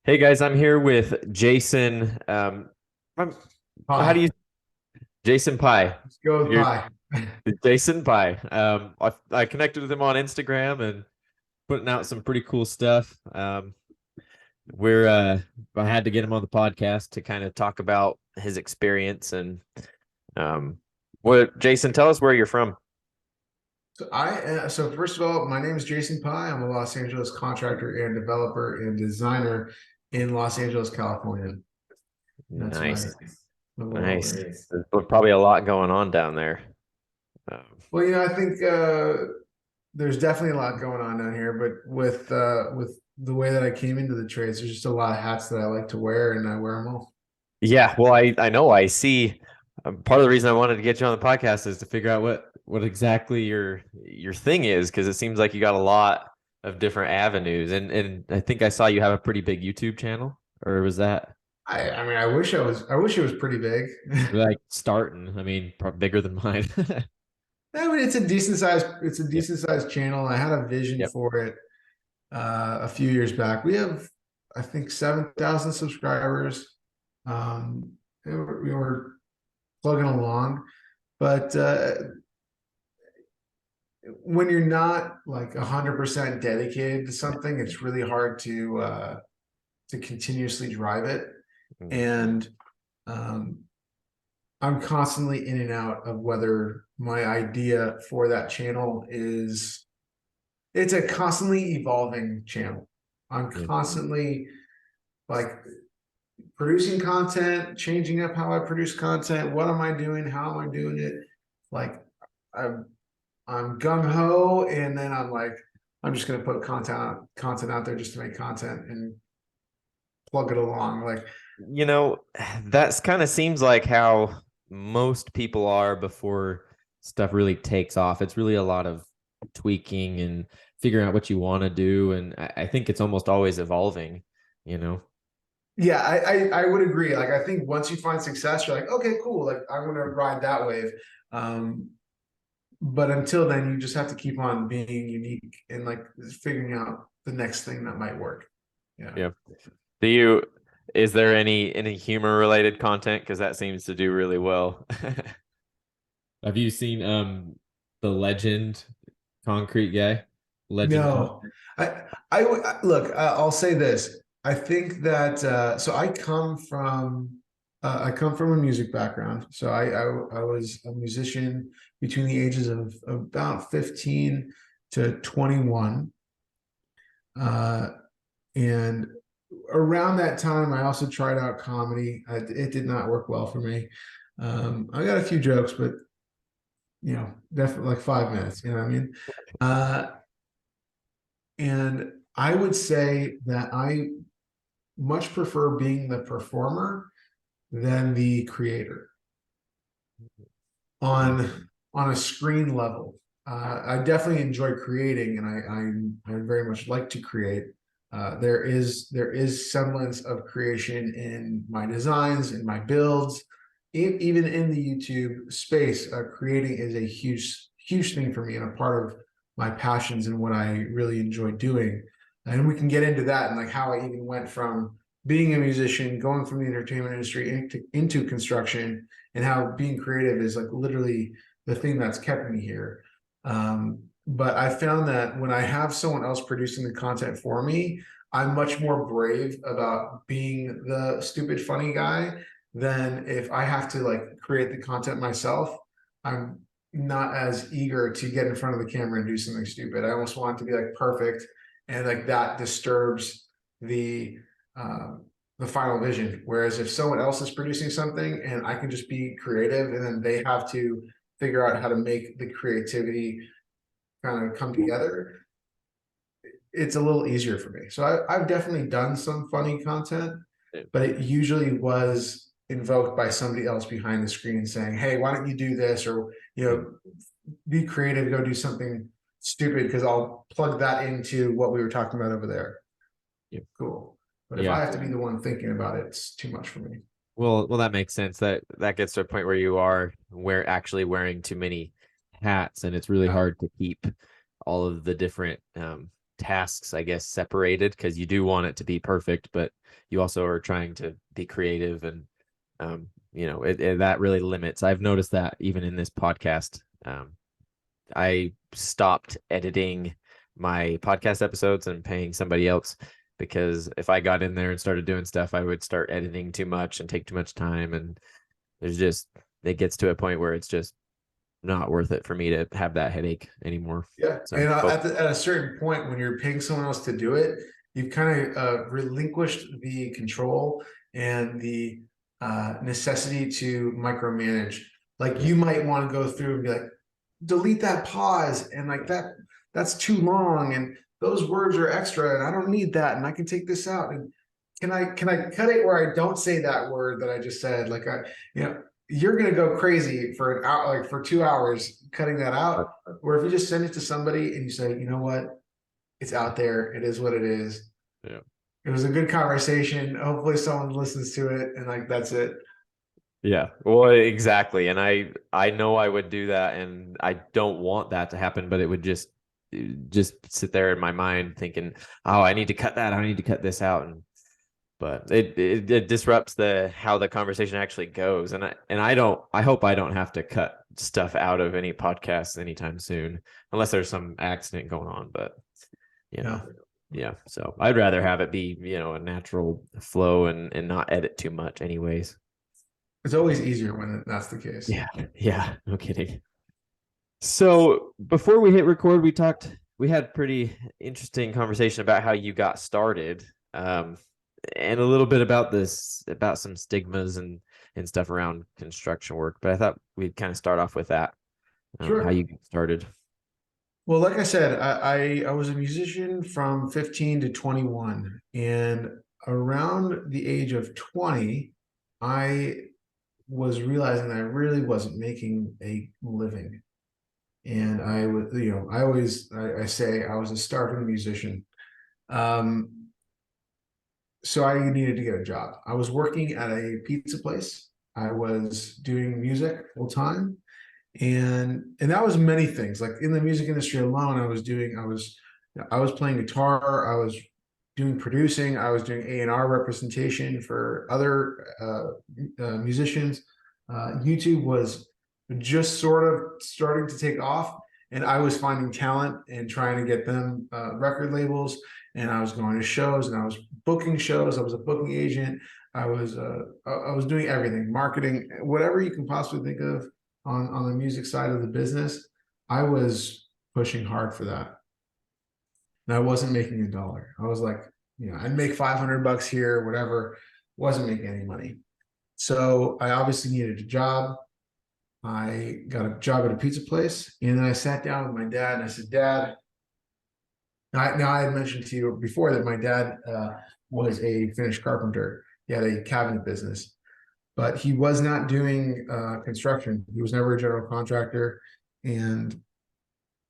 Hey guys, I'm here with Jason. I'm- how do Pie. you, Jason Pie? Let's go with You're pie. Jason Pie. I connected with him on Instagram and putting out some pretty cool stuff. We're I had to get him on the podcast to kind of talk about his experience and um, what. Jason, tell us where you're from. So first of all, my name is Jason Pye. I'm a Los Angeles contractor and developer and designer in Los Angeles, California. That's Nice, my little nice. base. There's probably a lot going on down there. Um, Well, I think there's definitely a lot going on down here, but with the way that I came into the trades, there's just a lot of hats that I like to wear, and I wear them all. Yeah, well, I know I see. Part of the reason I wanted to get you on the podcast is to figure out what exactly your thing is, because it seems like you got a lot of different avenues, and I think I saw you have a pretty big YouTube channel, or was that I mean, I wish it was pretty big. like starting? I mean, bigger than mine. I mean, it's a Yep, decent sized channel. I had a vision yep. for it a few years back. We have, I think, 7,000 subscribers. We were plugging along, but when you're not like 100% dedicated to something, it's really hard to continuously drive it. Mm, And um, I'm constantly in and out of whether my idea for that channel is it's a constantly evolving channel. I'm yeah, constantly like producing content, changing up how I produce content. What am I doing? How am I doing it? Like I'm I'm gung ho, and then I'm like, I'm just gonna put content out there just to make content and plug it along. Like, you know, that's kind of seems like how most people are before stuff really takes off. It's really a lot of tweaking and figuring out what you want to do. And I think it's almost always evolving, you know? yeah, I would agree. Like, I think once you find success, you're like, okay, cool. Like, I'm gonna ride that wave. Um, but until then, you just have to keep on being unique and like figuring out the next thing that might work. Yeah. Yeah. Do you, is there any humor related content? Because that seems to do really well. Have you seen the legend concrete guy? Legend No, concrete. look. I'll say this. I think that I come from a music background. So I was a musician between the ages of about 15 to 21. Uh, and around that time, I also tried out comedy. It did not work well for me. I got a few jokes, but definitely like 5 minutes. You know what I mean? Uh, and I would say that I much prefer being the performer than the creator on a screen level. I definitely enjoy creating, and I very much like to create. There is semblance of creation in my designs, in my builds, even in the YouTube space. Creating is a huge thing for me and a part of my passions and what I really enjoy doing. And we can get into that and like how I even went from being a musician, going from the entertainment industry into construction, and how being creative is like literally the thing that's kept me here. But I found that when I have someone else producing the content for me, I'm much more brave about being the stupid funny guy than if I have to like create the content myself. I'm not as eager to get in front of the camera and do something stupid. I almost want it to be like perfect, and like that disturbs the um, the final vision. Whereas if someone else is producing something and I can just be creative, and then they have to figure out how to make the creativity kind of come together, it's a little easier for me. So I've definitely done some funny content, but it usually was invoked by somebody else behind the screen saying, "Hey, why don't you do this?" Or be creative, go do something stupid because I'll plug that into what we were talking about over there. Yeah. Cool. But if I Yeah. have to be the one thinking about it, it's too much for me. Well, that makes sense. That gets to a point where you are actually wearing too many hats, and it's really Yeah. hard to keep all of the different tasks, I guess, separated, because you do want it to be perfect, but you also are trying to be creative, and that really limits. I've noticed that even in this podcast. I stopped editing my podcast episodes and paying somebody else, because if I got in there and started doing stuff, I would start editing too much and take too much time. And it gets to a point where it's just not worth it for me to have that headache anymore. Yeah. So, And but at a certain point, when you're paying someone else to do it, you've kind of relinquished the control and the necessity to micromanage. Like, yeah, you might want to go through and be like, delete that pause, and like that's too long, and those words are extra, and I don't need that, and I can take this out, and can I cut it where I don't say that word that I just said? Like, you're gonna go crazy for an hour, like for 2 hours cutting that out. Or if you just send it to somebody and you say, you know what, it's out there, it is what it is. yeah. It was a good conversation. Hopefully someone listens to it, and like that's it. Yeah, well, exactly. And I know I would do that, and I don't want that to happen, but it would just sit there in my mind thinking, oh, I need to cut that, I need to cut this out. And but it disrupts how the conversation actually goes. And I hope I don't have to cut stuff out of any podcasts anytime soon, unless there's some accident going on. But you know, yeah. So I'd rather have it be, a natural flow, and not edit too much anyways. It's always easier when that's the case. Yeah, yeah, no kidding. So before we hit record, we had pretty interesting conversation about how you got started, and a little bit about some stigmas and stuff around construction work. But I thought we'd kind of start off with that, how Sure. you got started. Well, like I said, I was a musician from 15 to 21, and around the age of 20, I was realizing that I really wasn't making a living. And I was, I say I was a starving musician. Um, so I needed to get a job. I was working at a pizza place. I was doing music full time, and that was many things. Like, in the music industry alone, I was playing guitar, I was doing producing, I was doing A&R representation for other musicians. YouTube was just sort of starting to take off, and I was finding talent and trying to get them record labels, and I was going to shows, and I was booking shows. I was a booking agent. I was doing everything, marketing, whatever you can possibly think of on the music side of the business. I was pushing hard for that, and I wasn't making a dollar. I was like, I'd make $500 here, whatever. Wasn't making any money. So I obviously needed a job. I got a job at a pizza place, and then I sat down with my dad and I said, Dad, now I had mentioned to you before that my dad was a finished carpenter. He had a cabinet business, but he was not doing construction. He was never a general contractor, and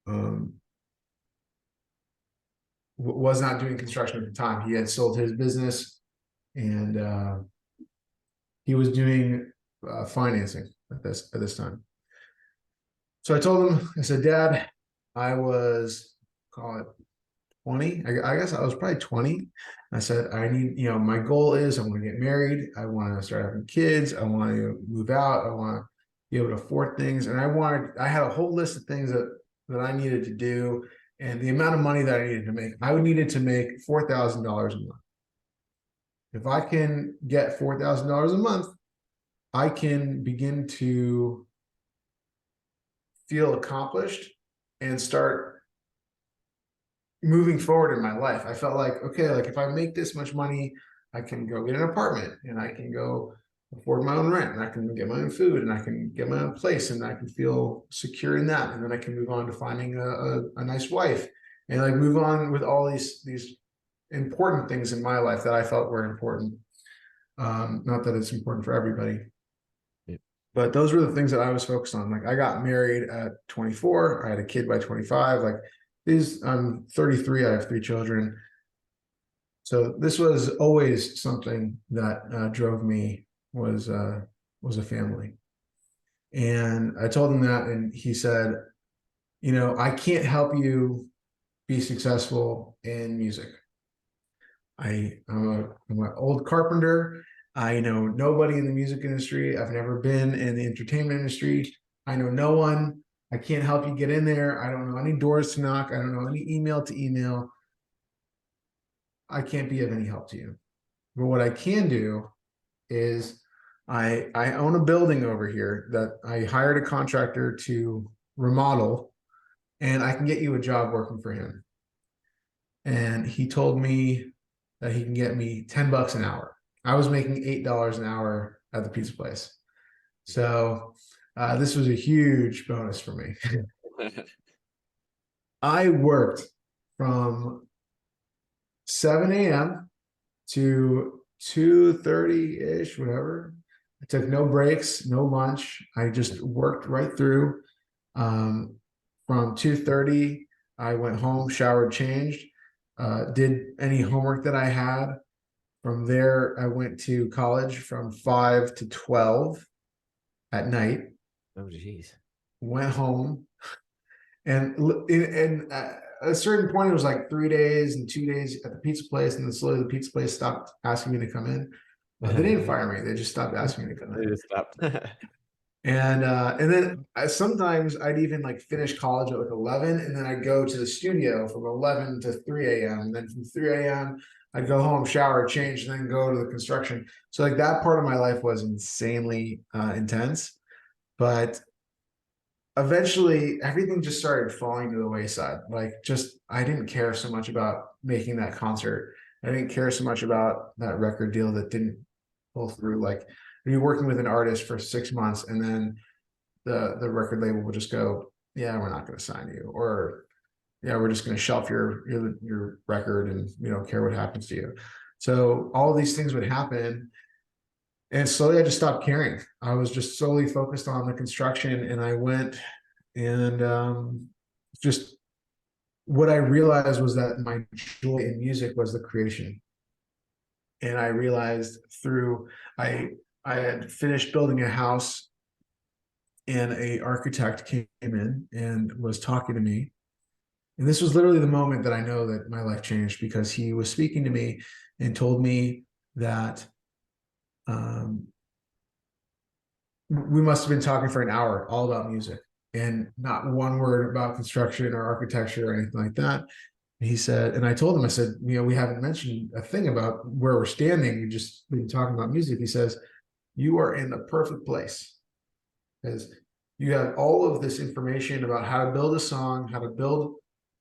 um, was not doing construction at the time. He had sold his business, and he was doing financing at this time. So I told him, I said, Dad, I was, call it 20. I guess I was probably 20. I said, I need, my goal is I want to get married. I want to start having kids. I want to move out. I want to be able to afford things. And I had a whole list of things that I needed to do, and the amount of money that I needed to make. I needed to make $4,000 a month. If I can get $4,000 a month, I can begin to feel accomplished and start moving forward in my life. I felt like, okay, like if I make this much money, I can go get an apartment, and I can go afford my own rent, and I can get my own food, and I can get my own place, and I can feel secure in that. And then I can move on to finding a nice wife, and like move on with all these important things in my life that I felt were important. Not that it's important for everybody, Yeah. but those were the things that I was focused on. Like, I got married at 24. I had a kid by 25. Like, I'm 33. I have 3 children. So this was always something that drove me, was a family. And I told him that, and he said, I can't help you be successful in music. I'm an old carpenter. I know nobody in the music industry. I've never been in the entertainment industry. I know no one. I can't help you get in there. I don't know any doors to knock. I don't know any email to email. I can't be of any help to you. But what I can do is I own a building over here that I hired a contractor to remodel, and I can get you a job working for him. And he told me that he can get me $10 an hour. I was making $8 an hour at the pizza place. So this was a huge bonus for me. I worked from 7 a.m. to 2:30-ish, whatever. I took no breaks, no lunch. I just worked right through. From 2:30, I went home, showered, changed, did any homework that I had. From there, I went to college from 5 to 12 at night, Oh, geez. went home, and at a certain point, it was like 3 days and 2 days at the pizza place, and then slowly the pizza place stopped asking me to come in. They didn't fire me; they just stopped asking me to come They in. just stopped. And then sometimes I'd even like finish college at like 11, and then I'd go to the studio from 11 to 3 a.m. And then from 3 a.m. I'd go home, shower, change, and then go to the construction. So like that part of my life was insanely intense, but eventually everything just started falling to the wayside. Like just I didn't care so much about making that concert. I didn't care so much about that record deal that didn't pull through. Like you're working with an artist for 6 months, and then the record label will just go, yeah, we're not going to sign you, or yeah, we're just going to shelf your record, and we don't care what happens to you. So all of these things would happen, and slowly I just stopped caring. I was just solely focused on the construction, and I went and just what I realized was that my joy in music was the creation. And I realized through I had finished building a house, and a architect came in and was talking to me. And this was literally the moment that I know that my life changed, because he was speaking to me and told me that we must have been talking for an hour all about music, and not one word about construction or architecture or anything like that. And he said, and I told him, I said, we haven't mentioned a thing about where we're standing. We just been talking about music. He says, you are in the perfect place, because you have all of this information about how to build a song, how to build,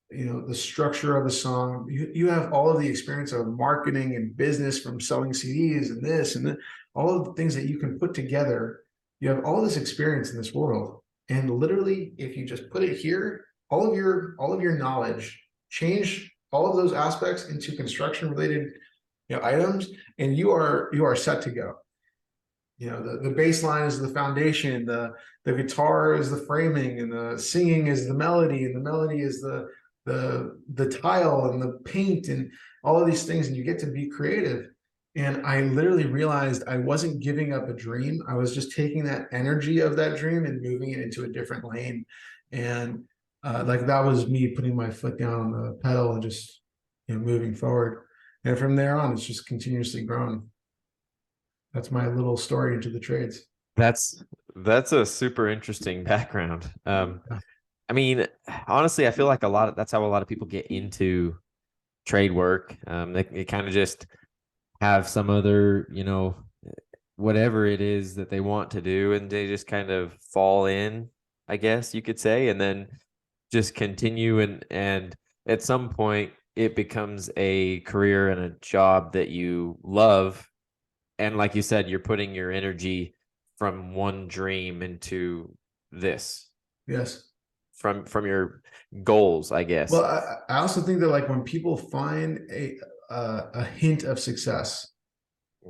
the structure of a song. You have all of the experience of marketing and business from selling CDs and this and that, all of the things that you can put together. You have all this experience in this world, and literally, if you just put it here, all of your knowledge, change all of those aspects into construction related, items, and you are set to go. The bass line is the foundation, the guitar is the framing, and the singing is the melody, and the melody is the tile and the paint and all of these things, and you get to be creative. And I literally realized I wasn't giving up a dream. I was just taking that energy of that dream and moving it into a different lane. And like that was me putting my foot down on the pedal and just moving forward. And from there on, it's just continuously grown. That's my little story into the trades. That's that's a super interesting background. I mean, honestly, I feel like that's how a lot of people get into trade work. They kind of just have some other, whatever it is that they want to do, and they just kind of fall in, I guess you could say, and then just continue, and at some point it becomes a career and a job that you love. And like you said, you're putting your energy from one dream into this, Yes. from your goals, I guess. Well, I also think that like when people find a hint of success,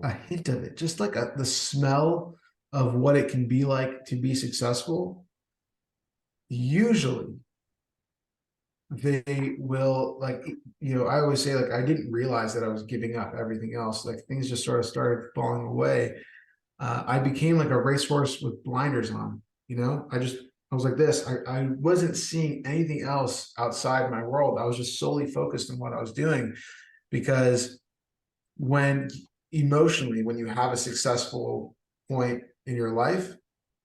a hint of it, just like the smell of what it can be like to be successful, usually they will like, I always say, like, I didn't realize that I was giving up everything else. Like things just sort of started falling away. I became like a racehorse with blinders on. I just I was like this. I wasn't seeing anything else outside my world. I was just solely focused on what I was doing, because when emotionally, when you have a successful point in your life,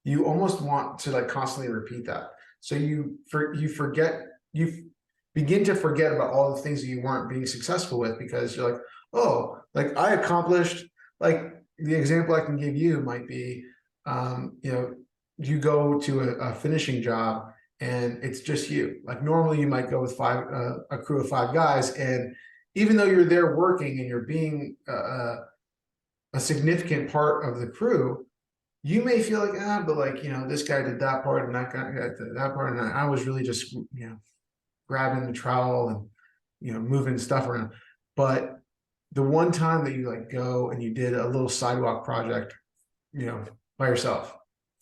you almost want to like constantly repeat that. So you forget, you begin to forget about all the things that you weren't being successful with, because you're like, oh, like I accomplished, like the example I can give you might be, you know, you go to a finishing job and it's just you. Like normally you might go with a crew of 5 guys, and even though you're there working and you're being a significant part of the crew, you may feel like, but like, this guy did that part and that guy did that part, and I was really just, grabbing the trowel and, moving stuff around. But the one time that you like go and you did a little sidewalk project, by yourself,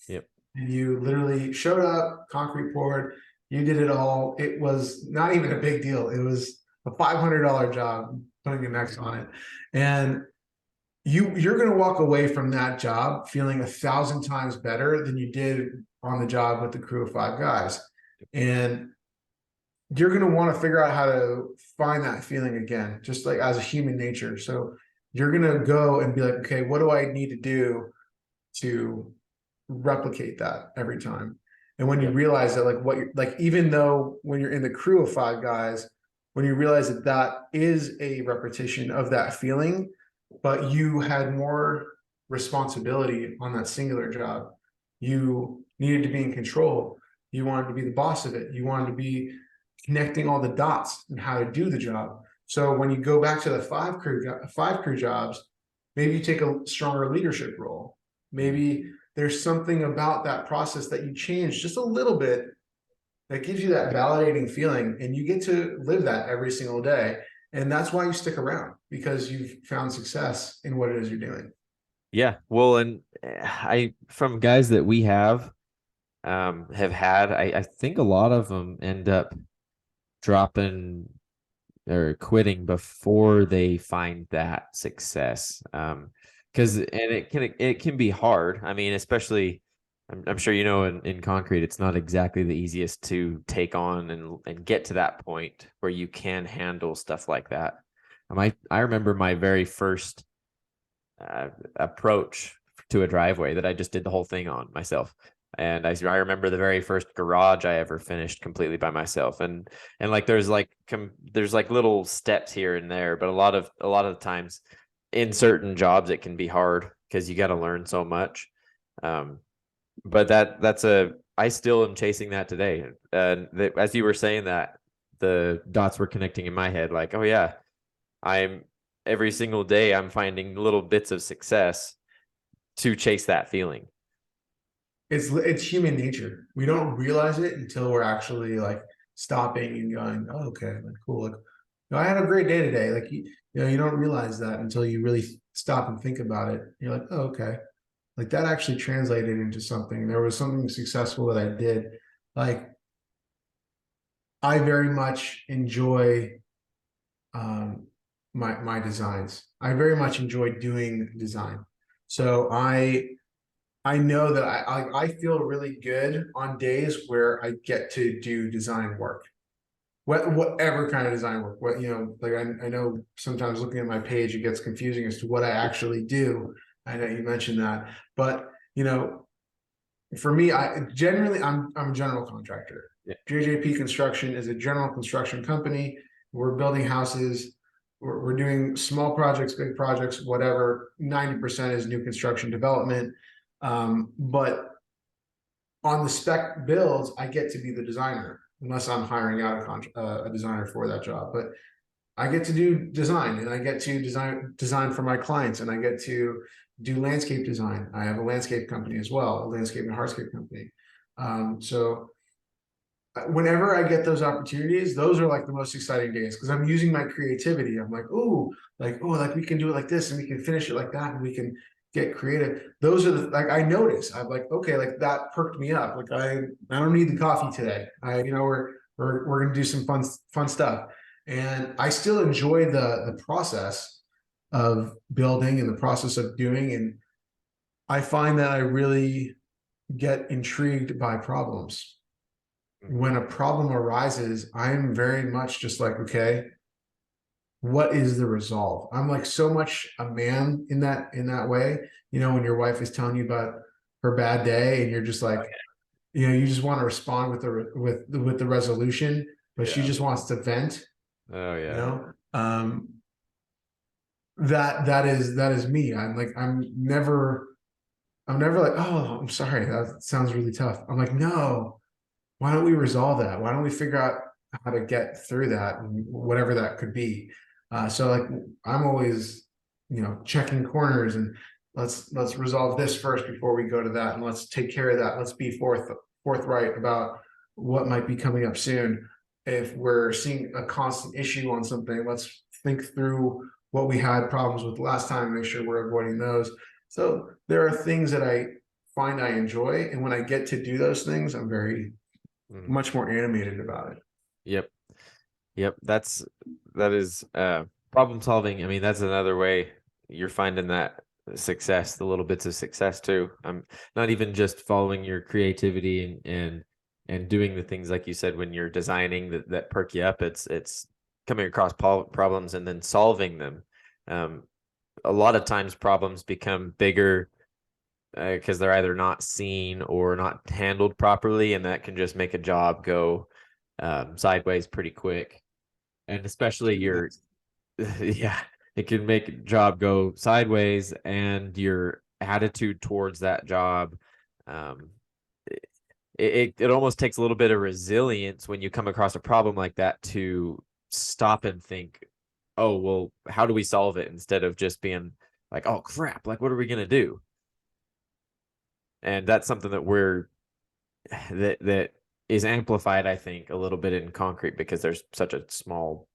Yep. and you literally showed up, concrete poured, you did it all. It was not even a big deal. It was a $500 job, putting an X on it. And you're going to walk away from that job feeling 1,000 times better than you did on the job with the crew of 5 guys. And you're going to want to figure out how to find that feeling again, just like as a human nature. So you're going to go and be like, okay, what do I need to do to replicate that every time? And when you realize that, like, what you're like, even though when you're in the crew of 5 guys, when you realize that that is a repetition of that feeling, but you had more responsibility on that singular job, you needed to be in control, you wanted to be the boss of it, you wanted to be connecting all the dots and how to do the job. So when you go back to the five crew jobs, maybe you take a stronger leadership role. Maybe there's something about that process that you change just a little bit that gives you that validating feeling, and you get to live that every single day. And that's why you stick around, because you've found success in what it is you're doing. Yeah. Well, and from guys that we have had, I think a lot of them end up dropping or quitting before they find that success. Because it can be hard. I mean, especially I'm sure in concrete, it's not exactly the easiest to take on and get to that point where you can handle stuff like that. I remember my very first approach to a driveway that I just did the whole thing on myself. And I remember the very first garage I ever finished completely by myself. And like there's like little steps here and there, but a lot of the times in certain jobs it can be hard because you got to learn so much. But I still am chasing that today. As you were saying that, the dots were connecting in my head, like, oh yeah, every single day I'm finding little bits of success to chase that feeling. It's human nature. We don't realize it until we're actually like stopping and going, oh, okay, like cool. Like, I had a great day today. Like you don't realize that until you really stop and think about it. You're like, oh, okay. Like that actually translated into something. There was something successful that I did. Like I very much enjoy my designs. I very much enjoy doing design. So I know that I feel really good on days where I get to do design work, whatever kind of design work. Like I know sometimes looking at my page, it gets confusing as to what I actually do. I know you mentioned that, but for me, I'm a general contractor. Yeah. JJP Construction is a general construction company. We're building houses. We're doing small projects, big projects, whatever. 90% is new construction development. But on the spec builds, I get to be the designer, unless I'm hiring out a designer for that job. But I get to do design, and I get to design for my clients, and I get to do landscape design. I have a landscape company as well, a landscape and hardscape company. So whenever I get those opportunities, those are like the most exciting days, because I'm using my creativity. I'm like, like we can do it like this, and we can finish it like that, and we can get creative. Those are like I notice. I'm like, okay, like that perked me up. Like I don't need the coffee today. We're gonna do some fun stuff, and I still enjoy the process of building and the process of doing. And I find that I really get intrigued by problems. Mhm. When a problem arises, I'm very much just like, okay, what is the resolve? I'm like so much a man in that way. You know, when your wife is telling you about her bad day, and you're just like, you know, you just want to respond with the resolution, but she Yeah. just wants to vent. Oh You yeah. know, that is me. I'm never like, oh, I'm sorry, that sounds really tough. I'm like, no, why don't we resolve that? Why don't we figure out how to get through that, whatever that could be? So like, I'm always, you know, checking corners, and let's resolve this first before we go to that, and let's take care of that. Let's be forthright about what might be coming up soon. If we're seeing a constant issue on something, let's think through what we had problems with last time, make sure we're avoiding those. So there are things that I find I enjoy, and when I get to do those things, I'm very Mhm. much more animated about it. Yep. Yep. That is problem solving. I mean, that's another way you're finding that success, the little bits of success too. I'm not even just following your creativity and doing the things like you said when you're designing that perk you up. It's coming across problems and then solving them. Um, a lot of times problems become bigger because they're either not seen or not handled properly, and that can just make a job go sideways pretty quick. And especially your, yeah, it can make a job go sideways, and your attitude towards that job. Um, it almost takes a little bit of resilience when you come across a problem like that to stop and think, oh, well, how do we solve it instead of just being like, oh, crap, like, what are we going to do? And that's something that that is amplified, I think, a little bit in concrete because there's such a small,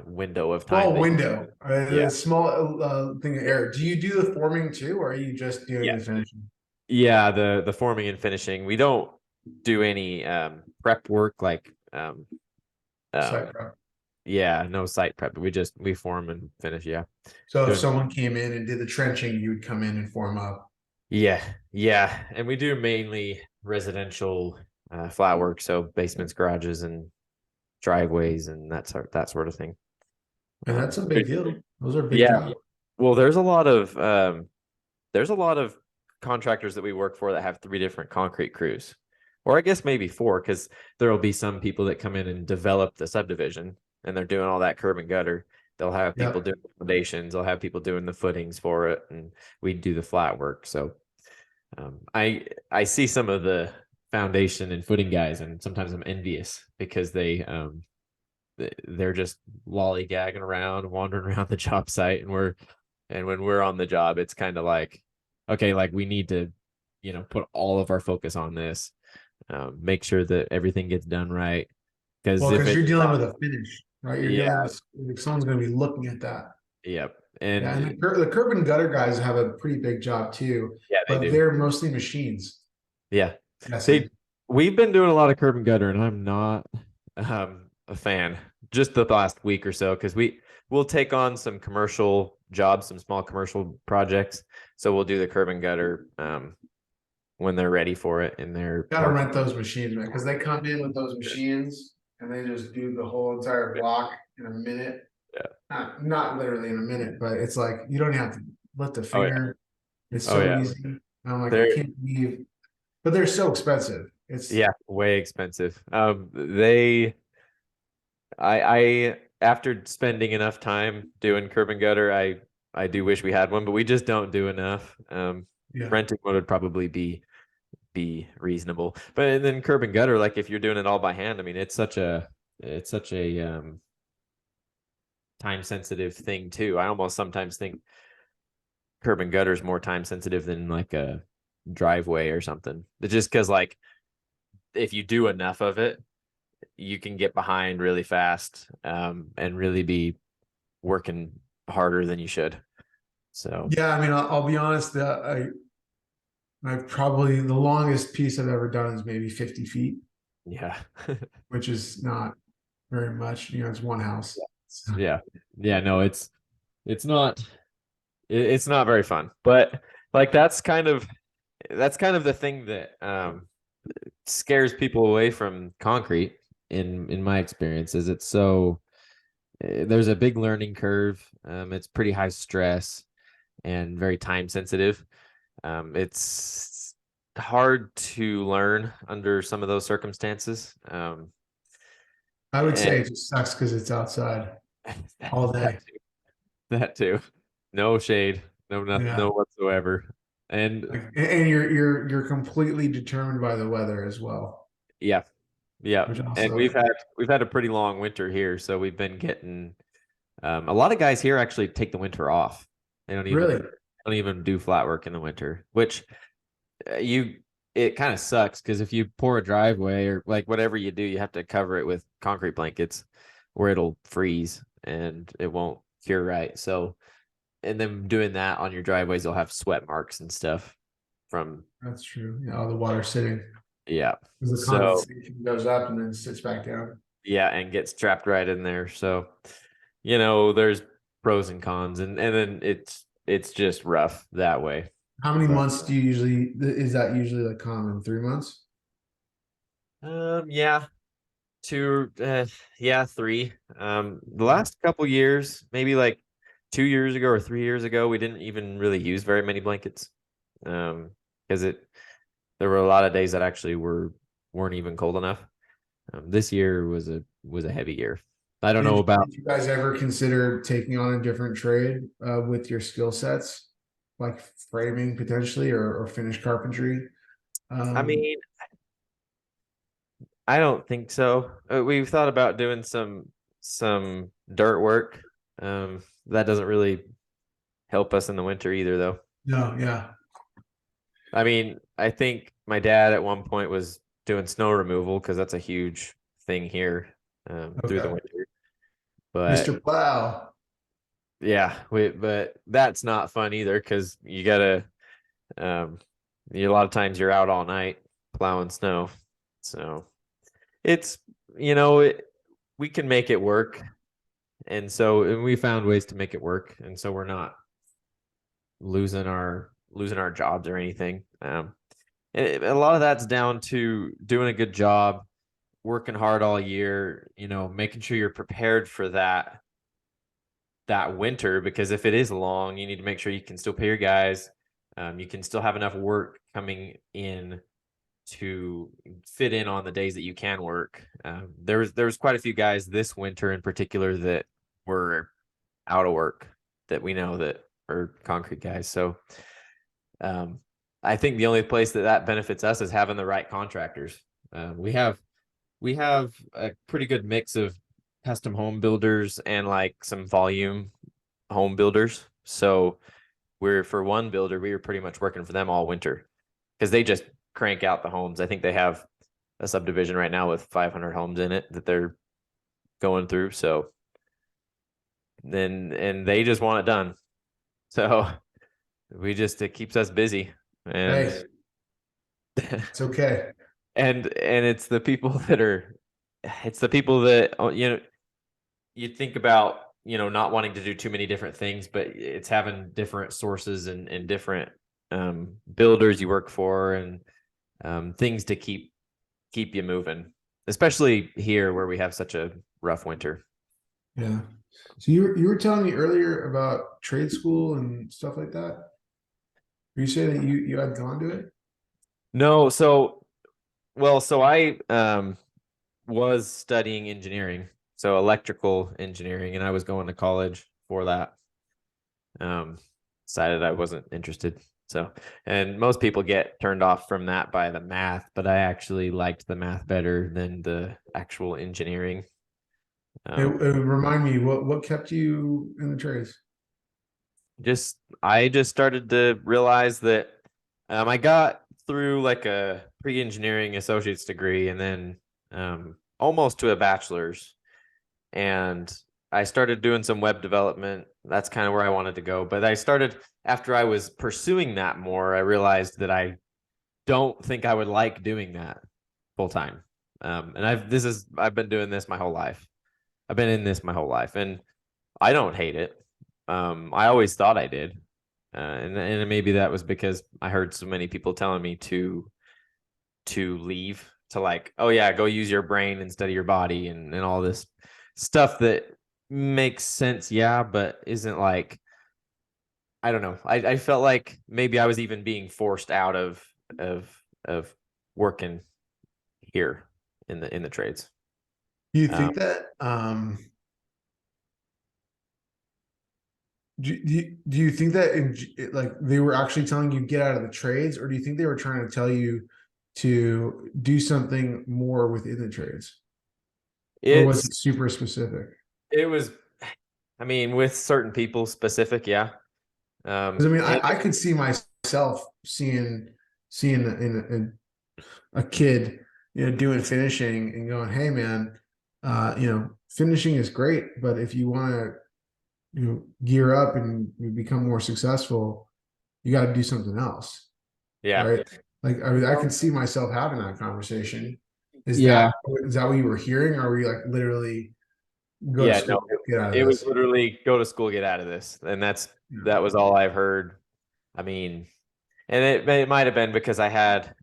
window of time Small that window, yeah. a small thing of error. Do you do the forming too, or are you just doing Yeah. the finishing? Yeah, the forming and finishing. We don't do any prep work like Site um prep. yeah, no site prep. We form and finish, yeah. So if Doing someone came in and did the trenching, you would come in and form up. Yeah, yeah. And we do mainly residential flat work, so basements, garages, and driveways and that sort of thing. And that's a But big deal. Those are big yeah, jobs. well, there's a lot of contractors that we work for that have three different concrete crews, or I guess maybe four, because there will be some people that come in and develop the subdivision, and they're doing all that curb and gutter. They'll have people Yep. doing the foundations. They'll have people doing the footings for it, and we do the flat work. So I see some of the foundation and footing guys, and sometimes I'm envious because they're just lollygagging around, wandering around the job site, and when we're on the job, it's kind of like, okay, like we need to, put all of our focus on this, make sure that everything gets done right. Because Well, if because it's you're dealing not, with a finish, right? You're yeah, dealing with if someone's going to be looking at that. yep, Yeah, and and the curb and gutter guys have a pretty big job too, yeah, they but do, they're mostly machines. yeah. Guessing. They We've been doing a lot of curb and gutter, and I'm not a fan just the last week or so because we'll take on some commercial jobs, some small commercial projects. So we'll do the curb and gutter when they're ready for it in their Gotta park. rent those machines, man, because they come in with those machines and they just do the whole entire block in a minute. Yeah. Not literally in a minute, but it's like you don't have to lift a Oh yeah. finger. It's Oh so yeah. easy. And I'm like, I They're can't believe, but they're so expensive. It's yeah, way expensive. I after spending enough time doing curb and gutter, I do wish we had one, but we just don't do enough. yeah. Renting one would probably be reasonable. But then curb and gutter, like if you're doing it all by hand, I mean, it's such a time sensitive thing too. I almost sometimes think curb and gutter is more time sensitive than like a driveway or something. It's just because like if you do enough of it, you can get behind really fast and really be working harder than you should. So Yeah, I mean, I'll be honest. I've probably the longest piece I've ever done is maybe 50 feet, yeah. which is not very much. You know, it's one house. So, Yeah. Yeah, no, it's not it's not very fun. But like that's kind of that's kind of the thing that scares people away from concrete in my experience is it's so there's a big learning curve. It's pretty high stress and very time sensitive. It's hard to learn under some of those circumstances. I would And say it just sucks because it's outside all that day. too, that too. No shade, no nothing, Yeah. no whatsoever. And And you're completely determined by the weather as well, yeah, yeah. which And also we've had a pretty long winter here, so we've been getting a lot of guys here actually take the winter off. They really, don't even do flat work in the winter, which you it kind of sucks because if you pour a driveway or like whatever you do, you have to cover it with concrete blankets or it'll freeze and it won't cure right. So, and then doing that on your driveways, you'll have sweat marks and stuff from, that's true. Yeah, all the water sitting yeah. because the So, condensation goes up and then sits back down. yeah, and gets trapped right in there. So, there's pros and cons and then it's just rough that way. How many But months do you usually, is that usually like common? 3 months? yeah, two, yeah, three. The last couple years, maybe like 2 years ago or 3 years ago, we didn't even really use very many blankets. Because there were a lot of days that actually weren't even cold enough. This year was a heavy year. I don't know about. Did you guys ever consider taking on a different trade with your skill sets, like framing potentially or finish carpentry? I Um, mean, I don't think so. We've thought about doing some dirt work. That doesn't really help us in the winter either, though. no, yeah, I mean, I think my dad at one point was doing snow removal because that's a huge thing here through the okay. winter. But Mr. Plow. yeah, but that's not fun either because you gotta um, a lot of times you're out all night plowing snow. So it's you know it, we can make it work, and we found ways to make it work, and so we're not losing our jobs or anything. A lot of that's down to doing a good job, working hard all year, making sure you're prepared for that winter because if it is long, you need to make sure you can still pay your guys. You can still have enough work coming in to fit in on the days that you can work. There was quite a few guys this winter in particular that were out of work that we know that are concrete guys. So um, I think the only place that benefits us is having the right contractors. We have a pretty good mix of custom home builders and like some volume home builders. So we're for one builder, we were pretty much working for them all winter because they just crank out the homes. I think they have a subdivision right now with 500 homes in it that they're going through. So and they just want it done. So it keeps us busy and Hey, it's okay. and it's the people that you think about not wanting to do too many different things, but it's having different sources and different builders you work for and things to keep you moving, especially here where we have such a rough winter. Yeah. So you were telling me earlier about trade school and stuff like that. Were you saying that you had gone to it? No, so I was studying engineering, so electrical engineering, and I was going to college for that. Um, Decided I wasn't interested. So, and most people get turned off from that by the math, but I actually liked the math better than the actual engineering. It would remind me what kept you in the trades. I just started to realize that I got through like a pre-engineering associate's degree and then almost to a bachelor's, and I started doing some web development. That's kind of where I wanted to go. But after I was pursuing that more, I realized that I don't think I would like doing that full time. And I've been doing this my whole life. I've been in this my whole life, and I don't hate it. I always thought I did. And maybe that was because I heard so many people telling me to leave, to like, oh yeah, go use your brain instead of your body, and all this stuff that makes sense, yeah, but isn't like, I don't know. I felt like maybe I was even being forced out of of working here in the trades. Do you Um, think that do you think that like they were actually telling you get out of the trades, or do you think they were trying to tell you to do something more within the trades, or was it's it super specific? it was, I mean, with certain people specific, yeah. Because I mean, And I could see myself seeing in a kid, doing finishing and going, hey man, finishing is great, but if you want to, gear up and you become more successful, you got to do something else, yeah, right? Like, I mean, I can see myself having that conversation. Is that yeah, is that what you were hearing? Or were you like literally go to yeah. school, No, get out of it was this? literally go to school, get out of this, and Yeah. that was all I've heard. I mean, and it might have been because I had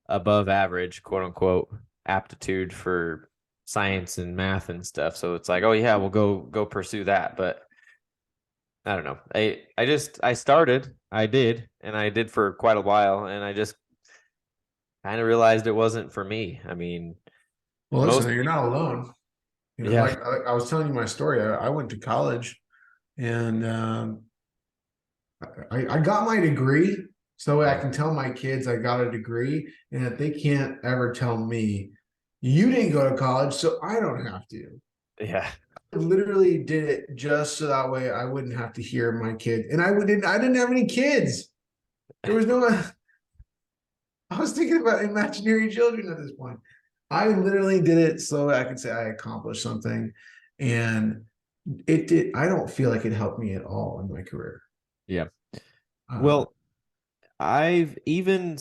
above average, quote unquote, aptitude for science and math and stuff. So it's like, oh yeah, we'll go pursue that. But I don't know. I started, I did, and I did for quite a while, and I just kind of realized it wasn't for me. I mean, Well, most listen, you're not alone. yeah, Like I was telling you my story. I went to college and I got my degree so I can tell my kids I got a degree and that they can't ever tell me you didn't go to college, so I don't have to. yeah, I literally did it just so that way I wouldn't have to hear my kid. And I didn't have any kids. There was no I was thinking about imaginary children at this point. I literally did it so I could say I accomplished something. And it did, I don't feel like it helped me at all in my career. yeah. Uh, Well, I've even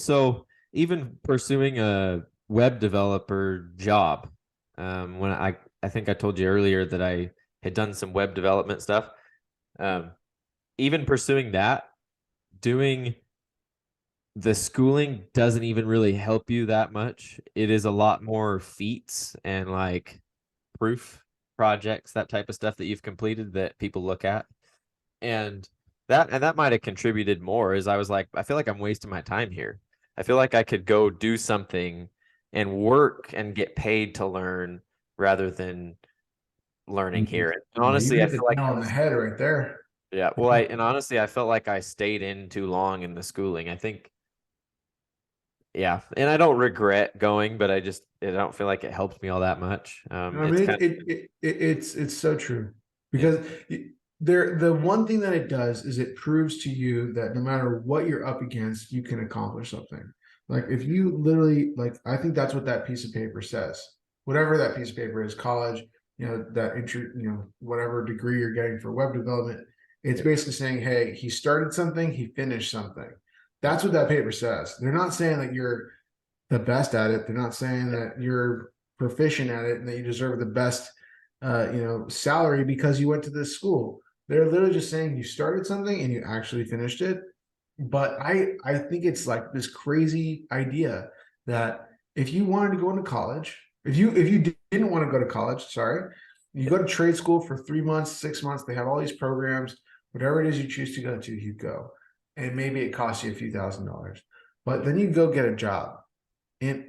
pursuing a web developer job. When I think I told you earlier that I had done some web development stuff. Um, Even pursuing that, doing the schooling doesn't even really help you that much. It is a lot more feats and like proof projects, that type of stuff that you've completed that people look at. And that might have contributed more, is I was like, I feel like I'm wasting my time here. I feel like I could go do something and work and get paid to learn rather than learning here. And yeah, you honestly, I hit the feel like nail on the head right there. yeah, well, and honestly, I felt like I stayed in too long in the schooling. I think, yeah, and I don't regret going, but I don't feel like it helped me all that much. I It's mean, kind it's so true of, because there the one thing that it does is it proves to you that no matter what you're up against, you can accomplish something. Like if you literally like, I think that's what that piece of paper says. Whatever that piece of paper is, college, that whatever degree you're getting for web development, it's yeah, basically saying, hey, he started something, he finished something. That's what that paper says. They're not saying that you're the best at it. They're not saying that you're proficient at it and that you deserve the best, salary because you went to this school. They're literally just saying you started something and you actually finished it. But I think it's like this crazy idea that if you wanted to go into college, if you didn't want to go to college, sorry, you go to trade school for 3 months, 6 months. They have all these programs. Whatever it is you choose to go to, you go, and maybe it costs you a few $1,000s. But then you go get a job, and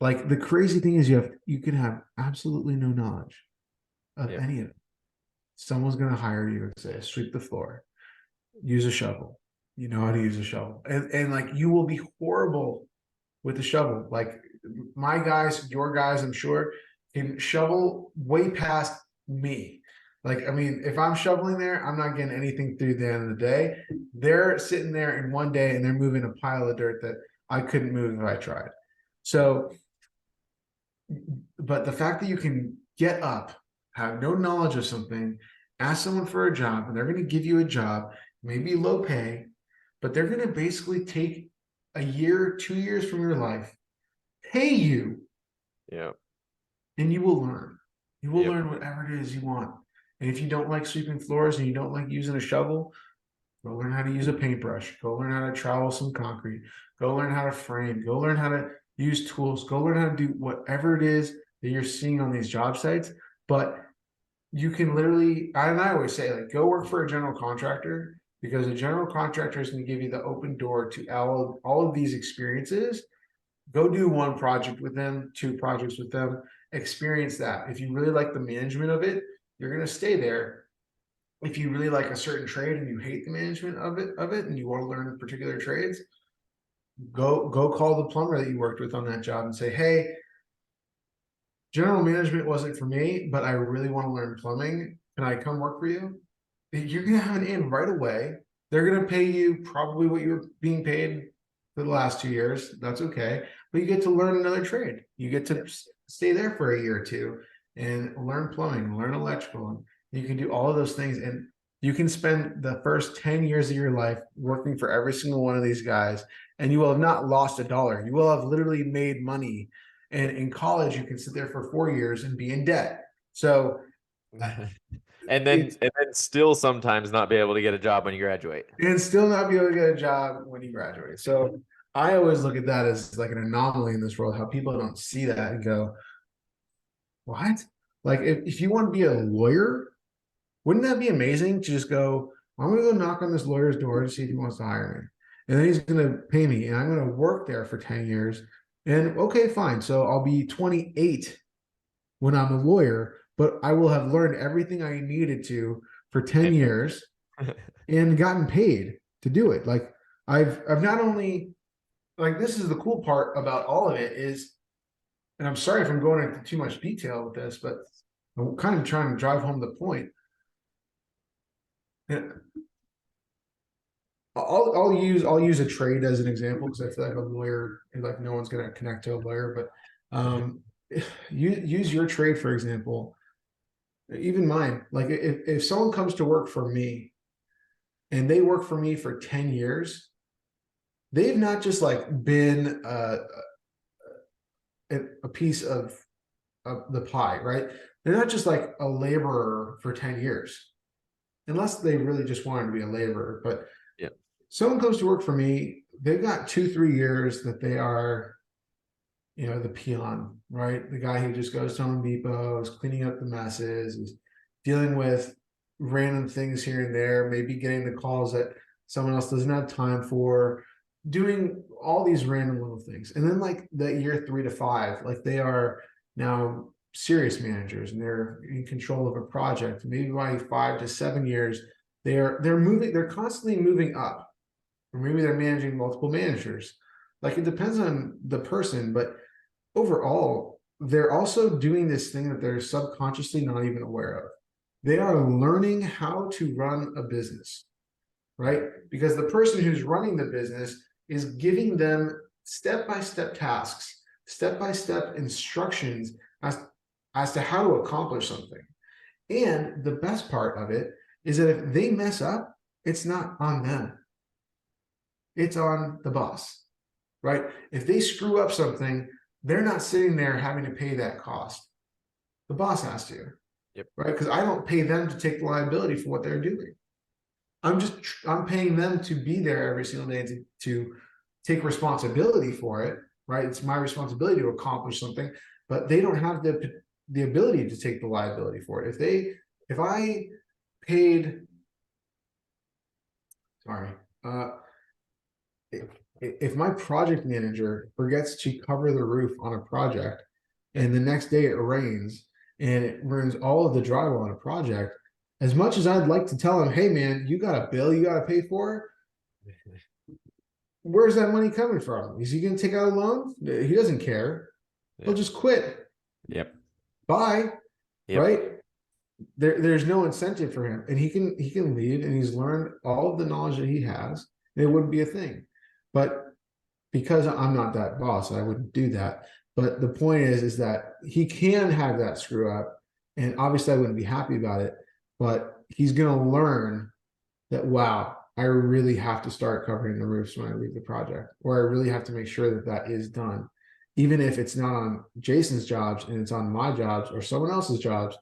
like the crazy thing is you can have absolutely no knowledge of yeah, any of it. Someone's gonna hire you and say, sweep the floor, use a shovel. You know how to use a shovel. And like you will be horrible with the shovel. Like my guys, your guys, I'm sure, can shovel way past me. Like, I mean, if I'm shoveling there, I'm not getting anything through the end of the day. They're sitting there in one day and they're moving a pile of dirt that I couldn't move if I tried. So but the fact that you can get up, have no knowledge of something, ask someone for a job, and they're going to give you a job, maybe low pay, but they're going to basically take a year, 2 years from your life, pay you, yeah, and you will learn. You will yep, learn whatever it is you want. And if you don't like sweeping floors and you don't like using a shovel, Go learn how to use a paintbrush. Go learn how to trowel some concrete. Go learn how to frame. Go learn how to use tools. Go learn how to do whatever it is that you're seeing on these job sites. But you can literally, and I always say, like, go work for a general contractor, because a general contractor is going to give you the open door to all of these experiences. Go do one project with them, two projects with them, experience that. If you really like the management of it, you're going to stay there. If you really like a certain trade and you hate the management of it, and you want to learn particular trades, go call the plumber that you worked with on that job and say, hey, general management wasn't for me, but I really want to learn plumbing. Can I come work for you? You're going to have an in right away. They're going to pay you probably what you're being paid for the last 2 years. That's okay. But you get to learn another trade. You get to stay there for a year or two and learn plumbing, learn electrical. And you can do all of those things. And you can spend the first 10 years of your life working for every single one of these guys, and you will have not lost a dollar. You will have literally made money. And in college, you can sit there for 4 years and be in debt. So and then still sometimes not be able to get a job when you graduate. and still not be able to get a job when you graduate. So I always look at that as like an anomaly in this world, how people don't see that and go, what? Like, if you want to be a lawyer, wouldn't that be amazing to just go, I'm going to go knock on this lawyer's door to see if he wants to hire me. And then he's going to pay me, and I'm going to work there for 10 years. And okay, fine. So I'll be 28 when I'm a lawyer, but I will have learned everything I needed to for 10 years and gotten paid to do it. Like, I've not only, like, this is the cool part about all of it is, and I'm sorry if I'm going into too much detail with this, but I'm kind of trying to drive home the point. And I'll use a trade as an example, because I feel like a lawyer, like, no one's going to connect to a lawyer, but use your trade for example. Even mine. Like, if someone comes to work for me and they work for me for 10 years, they've not just like been a piece of the pie, right? They're not just like a laborer for 10 years, unless they really just wanted to be a laborer. But yeah, someone comes to work for me, they've got 2-3 years that they are, the peon, right? The guy who just goes to Home Depot, is cleaning up the messes, is dealing with random things here and there, maybe getting the calls that someone else doesn't have time for, doing all these random little things. And then, like, the year 3 to 5, like, they are now serious managers and they're in control of a project. Maybe by 5 to 7 years, they're constantly moving up, or maybe they're managing multiple managers. Like, it depends on the person, but overall, they're also doing this thing that they're subconsciously not even aware of. They are learning how to run a business, right? Because the person who's running the business is giving them step-by-step tasks, step-by-step instructions as to how to accomplish something. And the best part of it is that if they mess up, it's not on them. It's on the boss, right? If they screw up something, they're not sitting there having to pay that cost. The boss has to, right? Because I don't pay them to take the liability for what they're doing. I'm paying them to be there every single day to take responsibility for it, right? It's my responsibility to accomplish something, but they don't have the ability to take the liability for it. If I paid, sorry, if my project manager forgets to cover the roof on a project, and the next day it rains and it ruins all of the drywall on a project, as much as I'd like to tell him, hey man, you got a bill you got to pay for, where's that money coming from? Is he going to take out a loan? He doesn't care. He'll just quit. Yep. Bye. Yep. Right? There's no incentive for him, and he can leave, and he's learned all of the knowledge that he has. It wouldn't be a thing. But because I'm not that boss, I wouldn't do that. But the point is that he can have that screw up, and obviously I wouldn't be happy about it, but he's going to learn that, wow, I really have to start covering the roofs when I leave the project, or I really have to make sure that that is done. Even if it's not on Jason's jobs and it's on my jobs or someone else's jobs,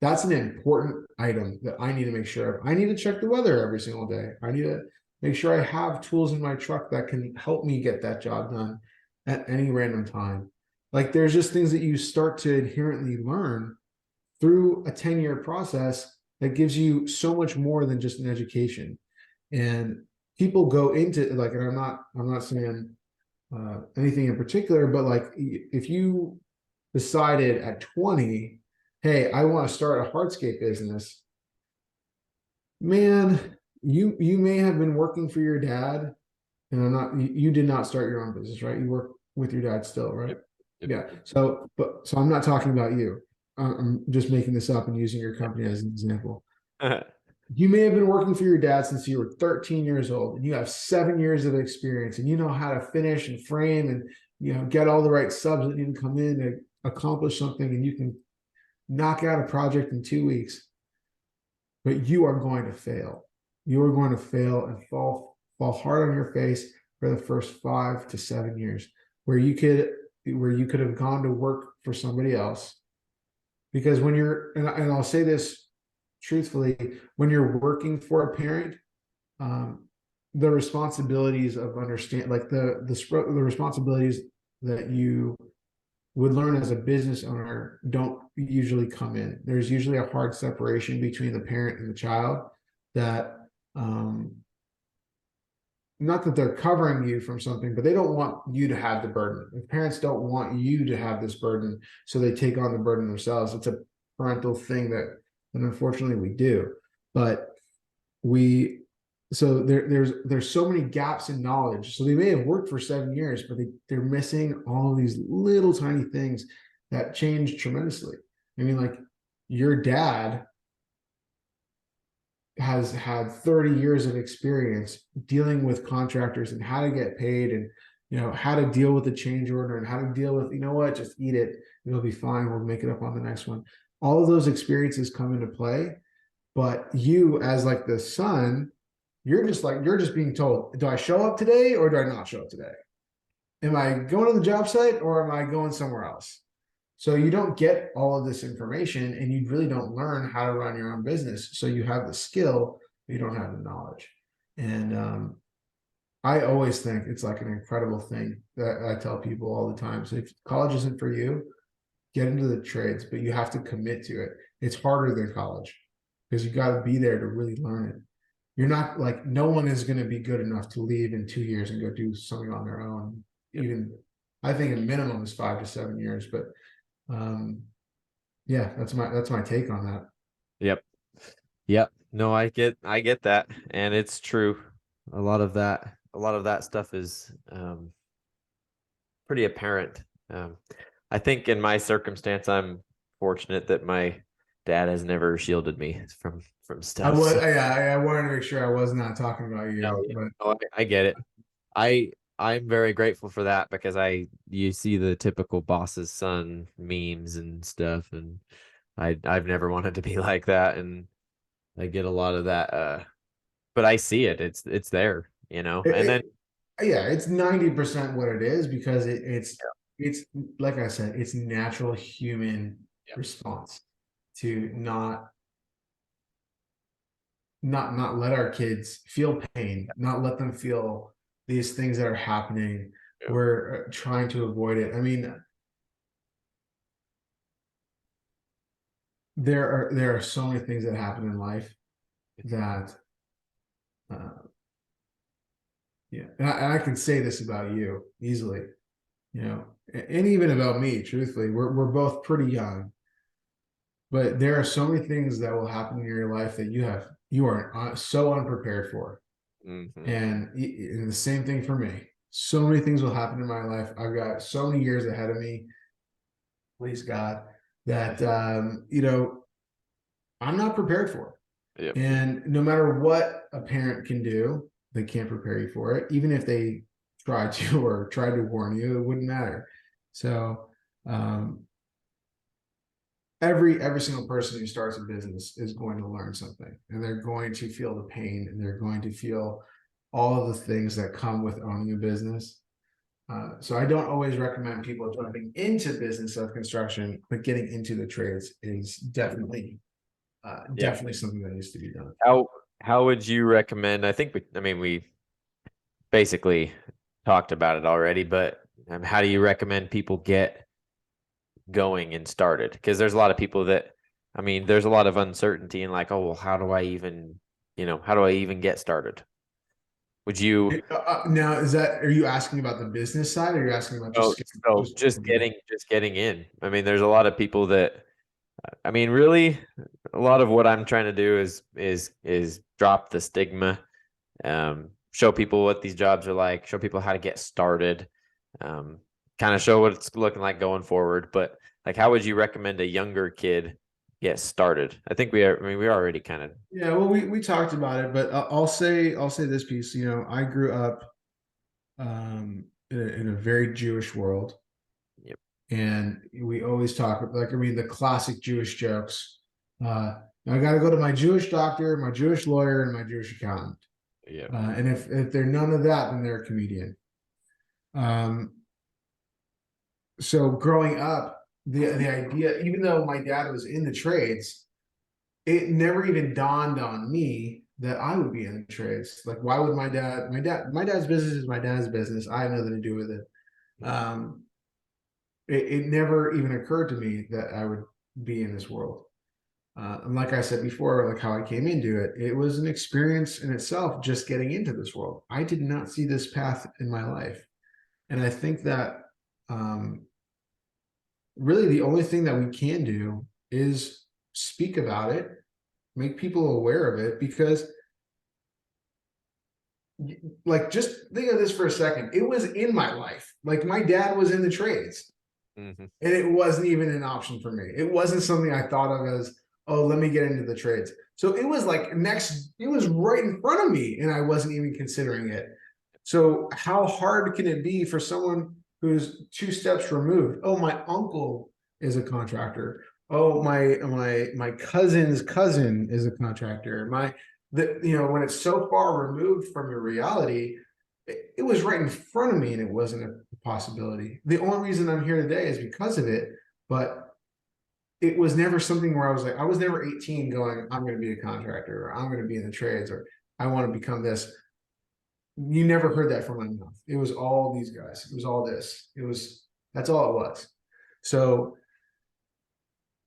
That's an important item that I need to make sure of. I need to check the weather every single day. I need to make sure I have tools in my truck that can help me get that job done at any random time. Like there's just things that you start to inherently learn through a 10-year process that gives you so much more than just an education. And people go into like, and I'm not saying anything in particular, but like if you decided at 20, hey, I want to start a hardscape business, man, you may have been working for your dad, and you did not start your own business, right? You work with your dad still, right? Yep. Yeah. So I'm not talking about you. I'm just making this up and using your company as an example. You may have been working for your dad since you were 13 years old, and you have 7 years of experience, and you know how to finish and frame and get all the right subs that need to come in to accomplish something, and you can knock out a project in 2 weeks. But you are going to fail. You are going to fail and fall hard on your face for the first 5 to 7 years, where you could have gone to work for somebody else. Because when you're, and I'll say this truthfully, when you're working for a parent, the responsibilities of understand, like the responsibilities that you would learn as a business owner don't usually come in. There's usually a hard separation between the parent and the child that, not that they're covering you from something, but they don't want you to have the burden. If parents don't want you to have this burden, so they take on the burden themselves. It's a parental thing that unfortunately we do. But so there's so many gaps in knowledge. So they may have worked for 7 years, but they're missing all of these little tiny things that change tremendously. I mean, like your dad has had 30 years of experience dealing with contractors and how to get paid, and how to deal with the change order, and how to deal with, just eat it, it'll be fine, we'll make it up on the next one. All of those experiences come into play. But you, as like the son, you're just being told, do I show up today or do I not show up today? Am I going to the job site or am I going somewhere else? So you don't get all of this information, and you really don't learn how to run your own business. So you have the skill, but you don't have the knowledge. And I always think it's like an incredible thing that I tell people all the time. So if college isn't for you, get into the trades, but you have to commit to it. It's harder than college because you got to be there to really learn it. You're not like, no one is going to be good enough to leave in 2 years and go do something on their own. Yep. Even I think a minimum is 5 to 7 years, but yeah, that's my take on that. Yep. No, I get that. And it's true. A lot of that stuff is pretty apparent. I think in my circumstance, I'm fortunate that my dad has never shielded me from stuff. I wanted to make sure I was not talking about you, but I get it. I'm very grateful for that, because you see the typical boss's son memes and stuff, and I've never wanted to be like that, and I get a lot of that. But I see it. It's there, and then yeah, it's 90% what it is, because it's like I said, it's natural human response to not let our kids feel pain, not let them feel these things that are happening. We're trying to avoid it. I mean, there are so many things that happen in life that and I can say this about you easily, and even about me, truthfully. We're both pretty young, but there are so many things that will happen in your life that you are so unprepared for. Mm-hmm. And the same thing for me. So many things will happen in my life. I've got so many years ahead of me, please God, that I'm not prepared for. Yep. And no matter what a parent can do, they can't prepare you for it. Even if they try to or try to warn you, it wouldn't matter. So every single person who starts a business is going to learn something, and they're going to feel the pain, and they're going to feel all of the things that come with owning a business. So I don't always recommend people jumping into business of construction, but getting into the trades is definitely Yeah. definitely something that needs to be done. How would you recommend? We basically talked about it already, but how do you recommend people get going and started? Because there's a lot of people that, there's a lot of uncertainty and like, oh, well, how do I even get started? Would you? Now, are you asking about the business side, or are you asking about Oh, so just getting in. There's a lot of people that, really, a lot of what I'm trying to do is drop the stigma, show people what these jobs are like, show people how to get started, um, kind of show what it's looking like going forward. But like, how would you recommend a younger kid get started? I think we already kind of. Yeah, well, we talked about it, but I'll say this piece. You know, I grew up in a very Jewish world, Yep. and we always talk like, the classic Jewish jokes. I got to go to my Jewish doctor, my Jewish lawyer, and my Jewish accountant. Yeah. And if they're none of that, then they're a comedian. Um, so growing up, the idea, even though my dad was in the trades, it never even dawned on me that I would be in the trades. Like, why would my dad's business is my dad's business. I have nothing to do with it. Um, it never even occurred to me that I would be in this world. And like I said before, like how I came into it, it was an experience in itself just getting into this world. I did not see this path in my life. And I think that um, really the only thing that we can do is speak about it, make people aware of it, because like, just think of this for a second. It was in my life. Like, my dad was in the trades, Mm-hmm. and it wasn't even an option for me. It wasn't something I thought of as, oh, let me get into the trades. So it was like it was right in front of me, and I wasn't even considering it. So how hard can it be for someone who's two steps removed? Oh, my uncle is a contractor. Oh, my cousin's cousin is a contractor. When it's so far removed from your reality, it was right in front of me, and it wasn't a possibility. The only reason I'm here today is because of it, but it was never something where I was never 18 going, I'm going to be a contractor, or I'm going to be in the trades, or I want to become this. You never heard that from my mouth. It was all these guys. It was all this. That's all it was. So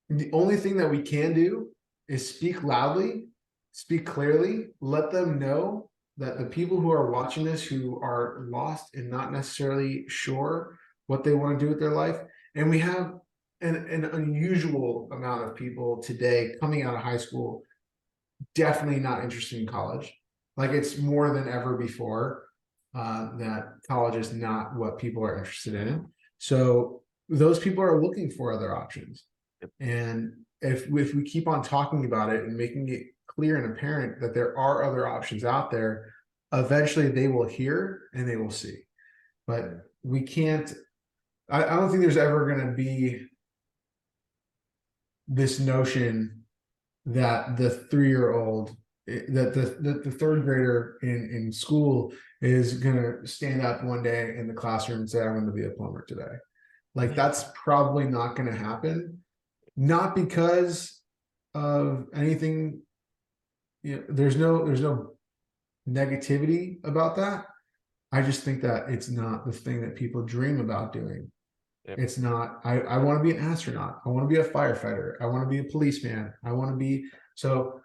the only thing that we can do is speak loudly, speak clearly, let them know that the people who are watching this, who are lost and not necessarily sure what they want to do with their life, and we have an unusual amount of people today coming out of high school, definitely not interested in college. Like, it's more than ever before that college is not what people are interested in. So those people are looking for other options. And if we keep on talking about it and making it clear and apparent that there are other options out there, eventually they will hear and they will see. But we can't, I don't think there's ever going to be this notion that the 3-year-old, that the third grader in school is going to stand up one day in the classroom and say, I'm going to be a plumber today. Like, that's probably not going to happen. Not because of anything, there's no negativity about that. I just think that it's not the thing that people dream about doing. Yep. It's not, I want to be an astronaut. I want to be a firefighter. I want to be a policeman. I want to be, so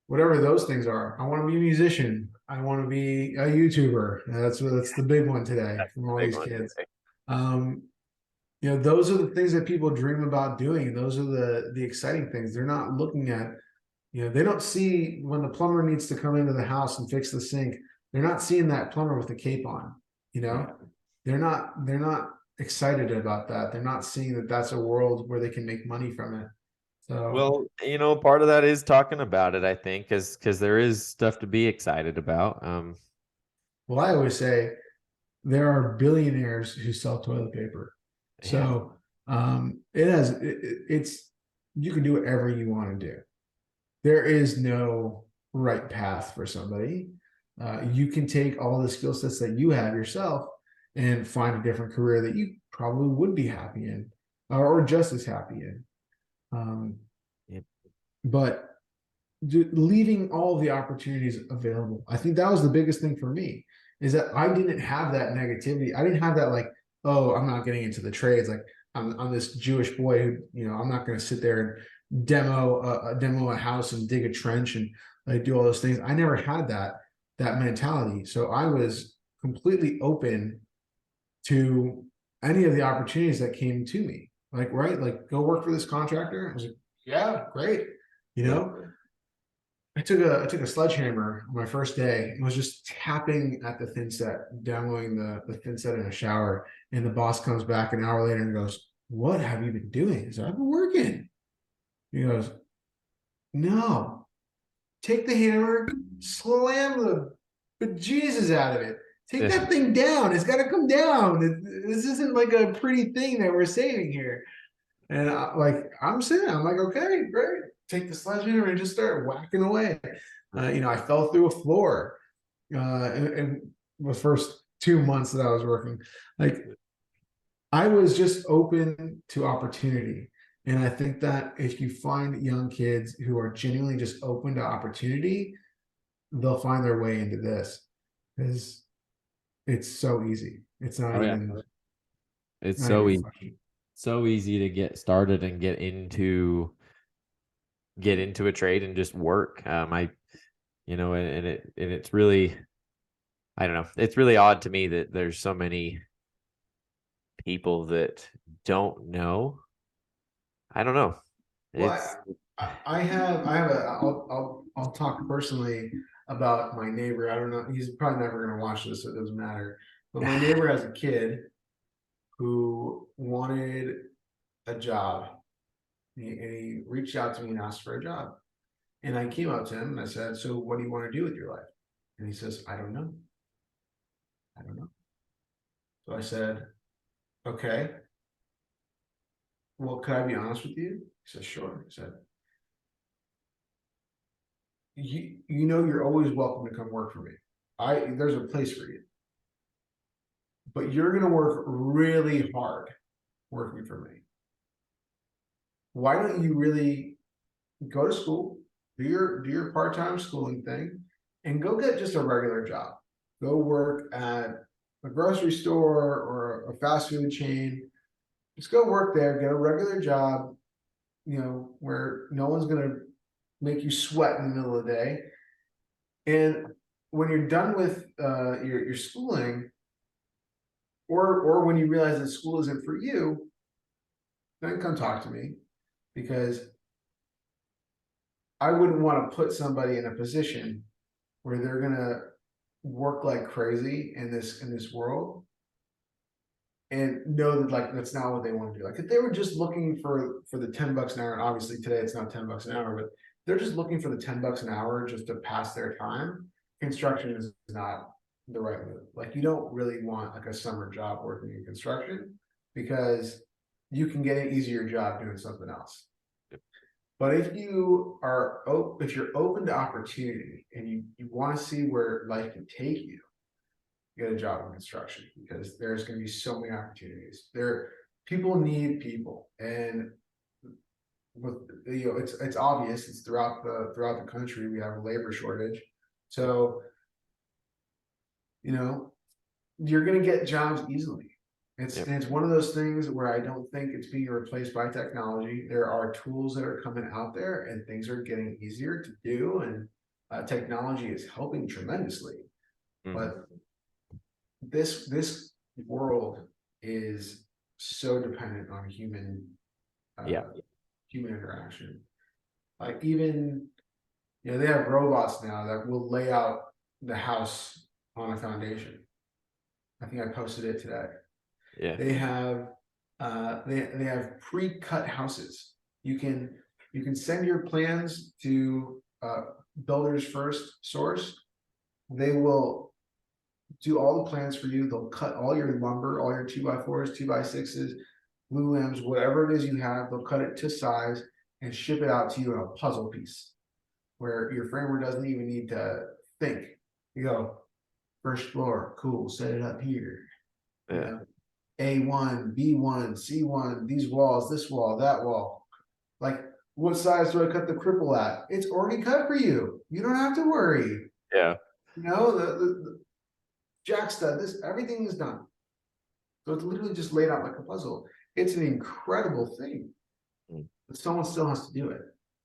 whatever those things are. I want to be a musician. I want to be a YouTuber. That's the big one today from all these kids. Those are the things that people dream about doing. Those are the exciting things. They're not looking at, they don't see when the plumber needs to come into the house and fix the sink. They're not seeing that plumber with the cape on. They're not excited about that. They're not seeing that that's a world where they can make money from it. So, Well, part of that is talking about it, I think, because there is stuff to be excited about. well, I always say there are billionaires who sell toilet paper. So it's, you can do whatever you want to do. There is no right path for somebody. You can take all the skill sets that you have yourself and find a different career that you probably would be happy in, or just as happy in. Yep. but leaving all the opportunities available. I think that was the biggest thing for me, is that I didn't have that negativity. I didn't have that, like, oh, I'm not getting into the trades. Like, I'm this Jewish boy who, I'm not going to sit there and demo a house and dig a trench and like do all those things. I never had that mentality. So I was completely open to any of the opportunities that came to me. Like, right, like, go work for this contractor. I was like, yeah, great. You Yeah. know, I took a sledgehammer on my first day and was just tapping at the thin set, demoing the thin set in a shower. And the boss comes back an hour later and goes, "What have you been doing?" I said, "I've been working." He goes, "No, take the hammer, slam the bejesus out of it. Take that thing down. It's got to come down. This isn't like a pretty thing that we're saving here." And I'm sitting, I'm like, okay, great. Take the sledgehammer and just start whacking away. I fell through a floor in the first 2 months that I was working. Like, I was just open to opportunity. And I think that if you find young kids who are genuinely just open to opportunity, they'll find their way into this, because it's so easy. It's not Oh yeah. even It's not even so easy, funny. so easy to get started and get into a trade and just work. And it's really, I don't know. It's really odd to me that there's so many people that don't know. I don't know. It's Well, I have a I'll talk personally about my neighbor. I don't know. He's probably never going to watch this, so it doesn't matter. But my neighbor has a kid who wanted a job. And he reached out to me and asked for a job. And I came up to him and I said, "So what do you want to do with your life?" And he says, "I don't know. I don't know." So I said, "Okay, well, could I be honest with you?" He said, "Sure." He said, you're always welcome to come work for me. There's a place for you, but you're going to work really hard working for me. Why don't you really go to school, do your part-time schooling thing, and go get just a regular job? Go work at a grocery store or a fast food chain. Just go work there, get a regular job, where no one's going to make you sweat in the middle of the day. And when you're done with your schooling, or when you realize that school isn't for you, then come talk to me, because I wouldn't want to put somebody in a position where they're gonna work like crazy in this world and know that, like, that's not what they want to do. Like, if they were just looking for the $10 an hour, and obviously today it's not $10 an hour, but they're just looking for the $10 an hour just to pass their time, construction is not the right move. Like, you don't really want like a summer job working in construction, because you can get an easier job doing something else. But if you're open to opportunity and you want to see where life can take you, get a job in construction, because there's going to be so many opportunities there. People need people, and with it's obvious, it's throughout the country we have a labor shortage. So you're going to get jobs easily. Yep. It's one of those things where I don't think it's being replaced by technology. There are tools that are coming out there, and things are getting easier to do, and technology is helping tremendously. Mhm. But this world is so dependent on uh, Yeah. human interaction. Like, even they have robots now that will lay out the house on a foundation. I think I posted it today. Yeah. They have they have pre-cut houses. You can send your plans to Builders First Source. They will do all the plans for you. They'll cut all your lumber, all your 2x4s, 2x6s, blue limbs, whatever it is you have. They'll cut it to size and ship it out to you in a puzzle piece, where your framer doesn't even need to think. You go, first floor, cool, set it up here. You Yeah. know, A1, B1, C1, these walls, this wall, that wall. Like, what size do I cut the cripple at? It's already cut for you. You don't have to worry. Yeah. You know, the jack stud, this everything is done. So it's literally just laid out like a puzzle. It's an incredible thing, Mm. but someone still has to do it.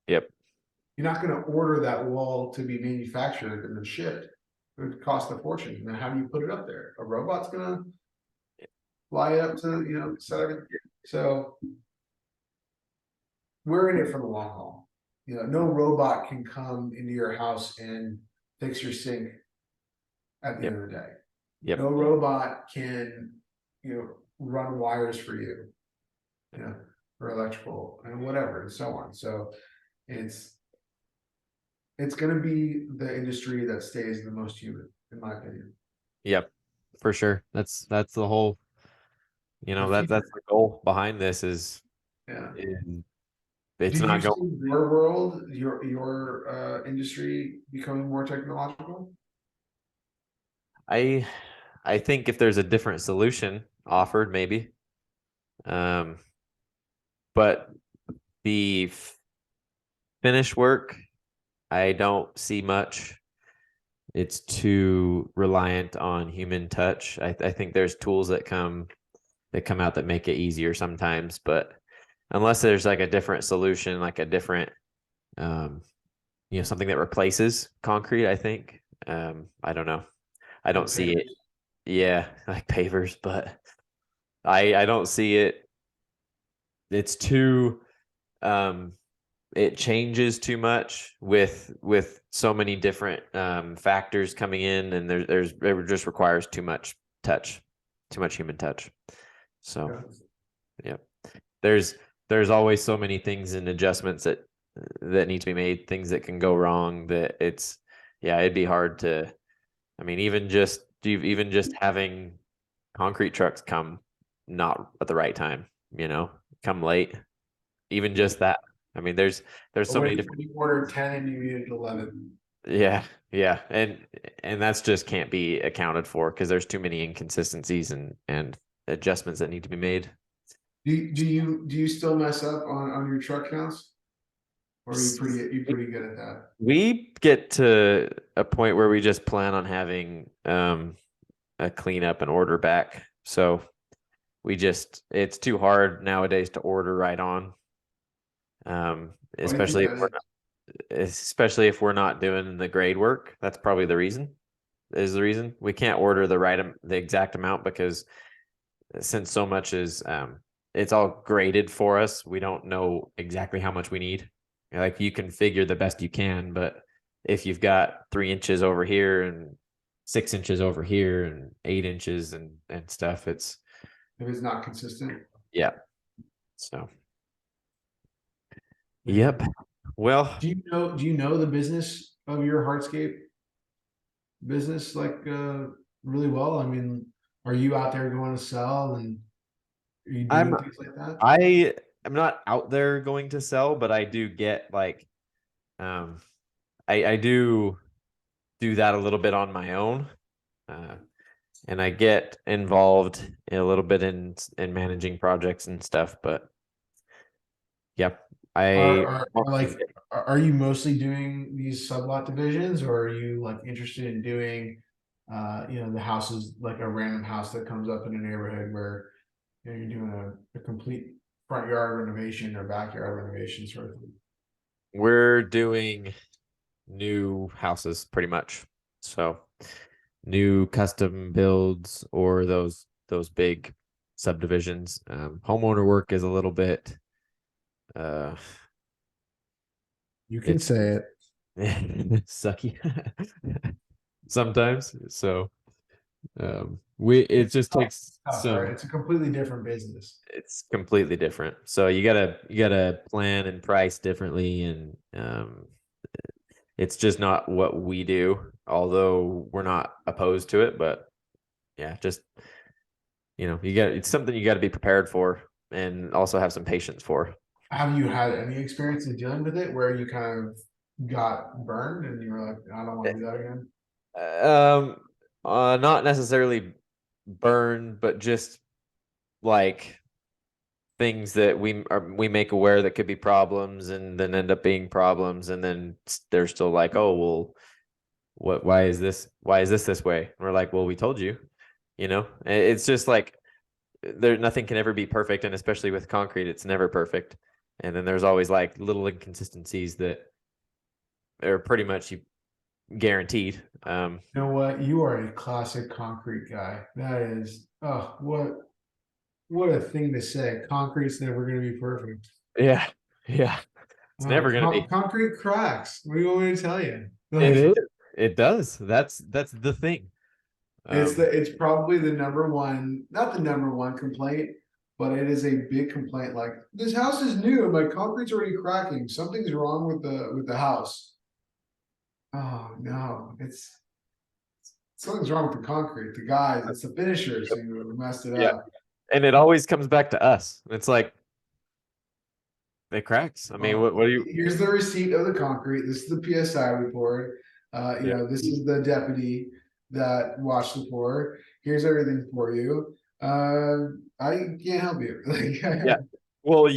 Yep. You're not going to order that wall to be manufactured and then shipped. It would cost a fortune. Now, how do you put it up there? A robot's going to fly up to, set everything. So we're in it for the long haul. No robot can come into your house and fix your sink at the Yep. end of the day. Yep. No robot can, run wires for you, for electrical and whatever and so on. So it's going to be the industry that stays the most human, in my opinion. Yep. For sure. That's the whole, The that's future. the goal behind this Yeah. is Do it's you not going. see your world, your industry becoming more technological? I I think if there's a different solution offered, maybe. Um, but the finish work, I don't see much. It's too reliant on human touch. I think there's tools that come out that make it easier sometimes, but unless there's like a different solution, like a different um, something that replaces concrete, I think. I don't know. I Like don't see it. pavers? Yeah, like pavers, but I don't see it. It's too um it changes too much with so many different factors coming in, and it just requires touch too much human touch. So Yeah. yeah, there's there's always so many things and adjustments that need to be made, things that can go wrong, that it's yeah, it'd be hard to, I mean, even just having concrete trucks come not at the right time, come late, even just that. I mean, there's But so when many you, different. when you order 10 and you needed 11. Yeah, yeah, and that's just can't be accounted for because there's too many inconsistencies and adjustments that need to be made. Do you still mess up on your truck counts? Or are you We pretty good at that? we get to a point where we just plan on having a cleanup and order back. So it's too hard nowadays to order right on. Um, Why do you think especially if that we're is? especially if we're not doing the grade work. That's probably the reason. Is the reason we can't order the exact amount because since so much is it's all graded for us, we don't know exactly how much we need. Like you can figure the best you can, but if you've got 3 inches over here and 6 inches over here and 8 inches and stuff, it's If it's not consistent? yeah. So yep. Man. Well, Do you know the business of your hardscape business like really well? I mean, are you out there going to sell and are you I'm doing things like that? I am not out there going to sell, but I do get like um I do that a little bit on my own. Uh, and I get involved a little bit in managing projects and stuff, but yep. Are, I are like are you mostly doing these sublot divisions or are you like interested in doing the houses like a random house that comes up in a neighborhood where you're doing a complete front yard renovation or backyard renovation sort of thing? we're doing new houses pretty much. So new custom builds or those big subdivisions. Homeowner work is a little bit uh You can it's say it. sucky sometimes. So we it It's just tough, takes tough, right? some. It's a completely different business. It's completely different. So you gotta plan and price differently, and it's just not what we do. Although we're not opposed to it, but yeah, just it's something you got to be prepared for, and also have some patience for. Have you had any experience in dealing with it where you kind of got burned and you were like, I don't want to do that again? Um, not necessarily burn, but just like things that we make aware that could be problems and then end up being problems, and then they're still like, oh well, why is this way? And we're like, well, we told you. It's just like nothing can ever be perfect, and especially with concrete, it's never perfect. And then there's always like little inconsistencies that are pretty much guaranteed. You know what? You are a classic concrete guy. That is, oh, what a thing to say. Concrete's never going to be perfect. Yeah, yeah, it's never gonna be. Concrete cracks. What do you want me to tell you? It Like, is. It does. That's the thing. Um, it's probably the number one, not the number one complaint, but it is a big complaint. Like, this house is new, and my concrete's already cracking. Something's wrong with the house. Oh no, it's something's wrong with the concrete. The guys, it's the finishers who messed it yeah, up. and it always comes back to us. It's like it cracks. I mean, Well, what do you? here's the receipt of the concrete. This is the PSI report. Yeah, This is the deputy that watched the pour. Here's everything for you. I can't help you. yeah. Well,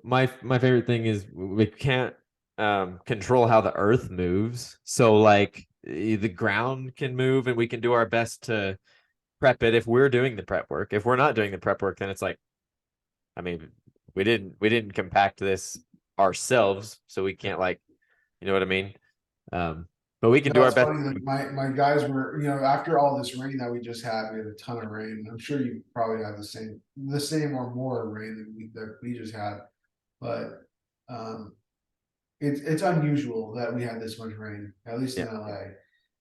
my favorite thing is we can't control how the earth moves. So like the ground can move, and we can do our best to prep it if we're doing the prep work. If we're not doing the prep work, then it's like, I mean, we didn't compact this ourselves, so we can't, like, you know what I mean? Um, but we can do our That's best. funny. Like my guys were, after all this rain that we just had, we had a ton of rain. I'm sure you probably had the same or more rain that we just had. But um, it's unusual that we had this much rain, at least Yeah, in LA.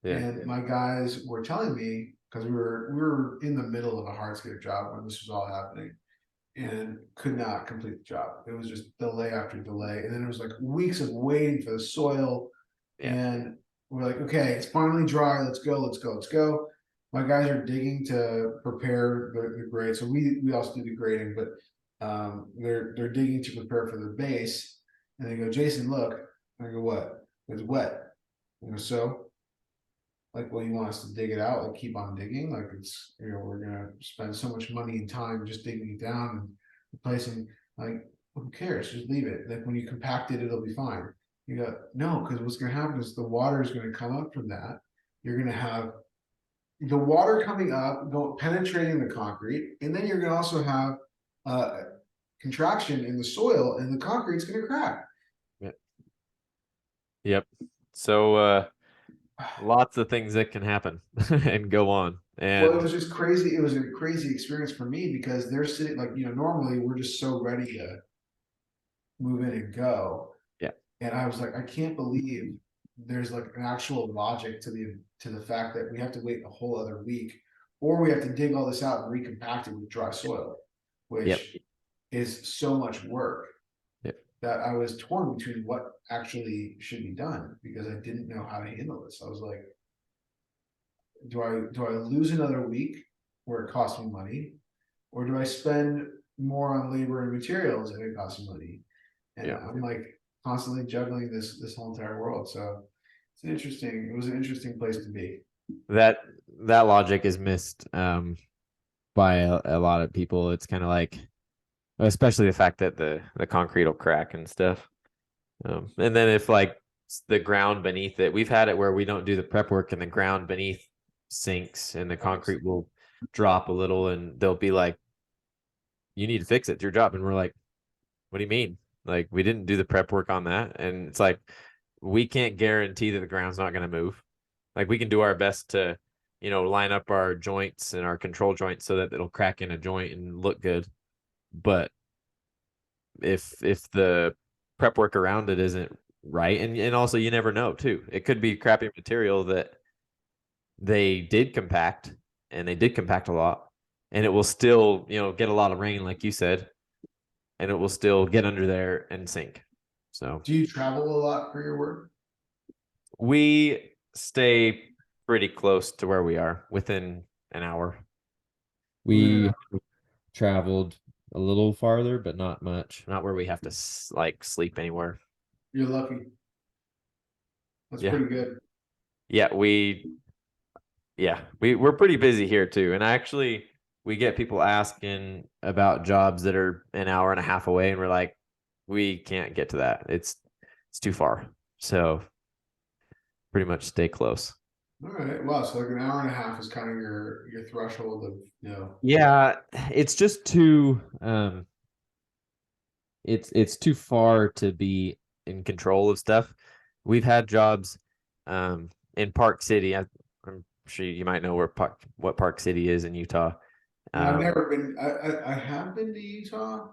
yeah, And my guys were telling me, because we were in the middle of a hardscape job when this was all happening, and could not complete the job. It was just delay after delay, and then it was like weeks of waiting for the soil. yeah, And we're like, okay, it's finally dry. Let's go. Let's go. Let's go. My guys are digging to prepare the grade. So we also do the grading, but they're digging to prepare for their base. And they go, Jason, look. I go, what? It's wet. I go, so, like, well, you want us to dig it out, like keep on digging, like we're gonna spend so much money and time just digging it down and replacing, like, who cares, just leave it, like when you compact it, it'll be fine. You go, no, because what's gonna happen is the water is gonna come up from that. You're gonna have the water coming up, penetrating the concrete, and then you're gonna also have contraction in the soil, and the concrete's gonna crack. yeah. Yep. So lots of things that can happen and go on. Well, it And was just crazy. It was a crazy experience for me because they're sitting, like, normally we're just so ready to move in and go. yeah, And I was like, I can't believe there's like an actual logic to the fact that we have to wait a whole other week, or we have to dig all this out and recompact it with dry soil, yep, which is so much work yep, that I was torn between what actually should be done because I didn't know how to handle this. I was like, do I lose another week where it costs me money, or do I spend more on labor and materials and it costs me money? And yeah. I'm like constantly juggling this whole entire world. So it was an interesting place to be. That that logic is missed by a lot of people. It's kind of like, especially the fact that the concrete will crack and stuff. And then if like the ground beneath it, we've had it where we don't do the prep work and the ground beneath sinks and the concrete will drop a little, and they'll be like, you need to fix it. It's your job. And we're like, what do you mean? Like, we didn't do the prep work on that. And it's like, we can't guarantee that the ground's not going to move. Like, we can do our best to, line up our joints and our control joints so that it'll crack in a joint and look good. But if the prep work around it isn't right, and also you never know too. It could be crappy material that they did compact, and they did compact a lot, and it will still, get a lot of rain, like you said, and it will still get under there and sink. So Do you travel a lot for your work? we stay pretty close to where we are, within an hour. Within We traveled a little farther, but not much. Not where we have to like sleep anywhere. You're lucky. That's Yeah. pretty good. Yeah, we're pretty busy here too. And I actually we get people asking about jobs that are an hour and a half away, and we're like, we can't get to that. It's too far. So pretty much stay close. All right. Wow. So like an hour and a half is kind of your threshold of, Yeah, it's just too it's too far to be in control of stuff. We've had jobs in Park City. I'm sure you might know what Park City is in Utah. I've Um, never been. I have been to Utah.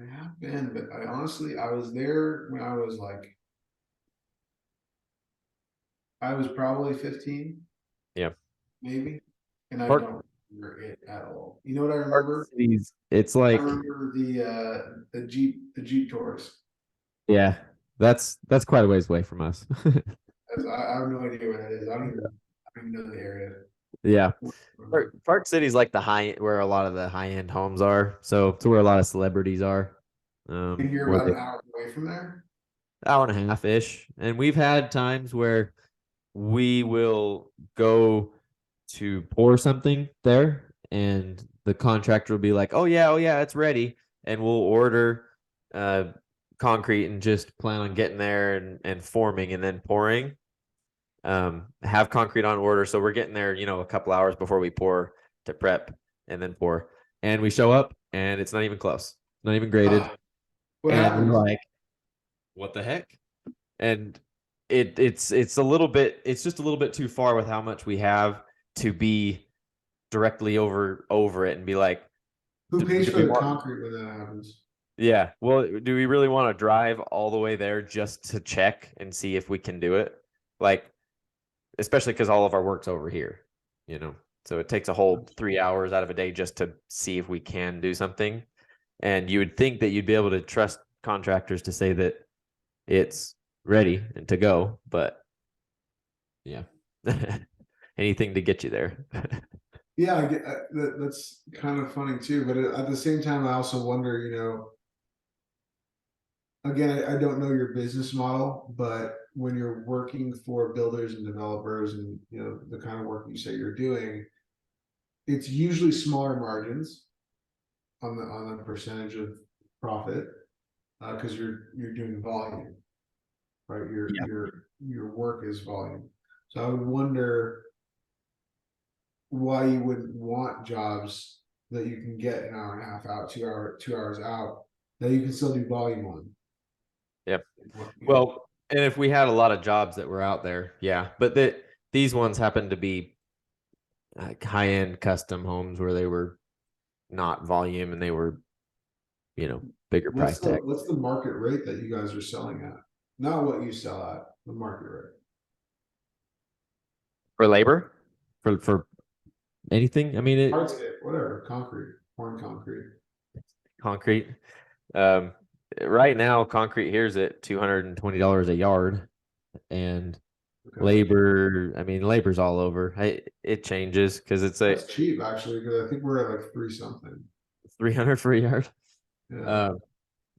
I have been, but I honestly I was there when I was probably 15, yeah, maybe, and I Park don't remember it at all. You know what I Park remember? City's. It's I like remember the Jeep tours. yeah, that's quite a ways away from us. I have no idea where that is. I don't even know the area. Yeah, Park City's like the high where a lot of the high end homes are. So it's where a lot of celebrities are. And you're Where about they an hour away from there. hour and a half ish, and we've had times where we will go to pour something there, and the contractor will be like, oh yeah, it's ready," and we'll order uh concrete and just plan on getting there and forming and then pouring. Have concrete on order, so we're getting there, a couple hours before we pour to prep and then pour, and we show up and it's not even close, not even graded, What and we're happens? like, what the heck? And it's a little bit, it's just a little bit too far with how much we have to be directly over it and be like, Who pays do for we the want, concrete when that happens? yeah, well, do we really want to drive all the way there just to check and see if we can do it? Like, especially because all of our work's over here, you know. So it takes a whole 3 hours out of a day just to see if we can do something. And you would think that you'd be able to trust contractors to say that it's ready and to go, but yeah, anything to get you there. Yeah, that's kind of funny too. But at the same time, I also wonder, again, I don't know your business model, but when you're working for builders and developers and, the kind of work you say you're doing, it's usually smaller margins on the percentage of profit, because you're doing volume, right? Yeah. Your work is volume. So I would wonder why you wouldn't want jobs that you can get an hour and a half out, 2 hours out, that you can still do volume on. Yeah. You know, Well, and if we had a lot of jobs that were out there, yeah, but these ones happen to be like high end custom homes where they were not volume and they were, bigger price tag what's the market rate that you guys are selling at? Not what you sell at, the market rate. for labor, for anything. I mean, Whatever, concrete, pouring concrete. concrete. Um, right now, concrete here is at $220 a yard, and Okay. labor. I mean, labor's all over. It changes because it's a That's cheap actually, because I think we're at like three something. 300 for a yard. Yeah. Um,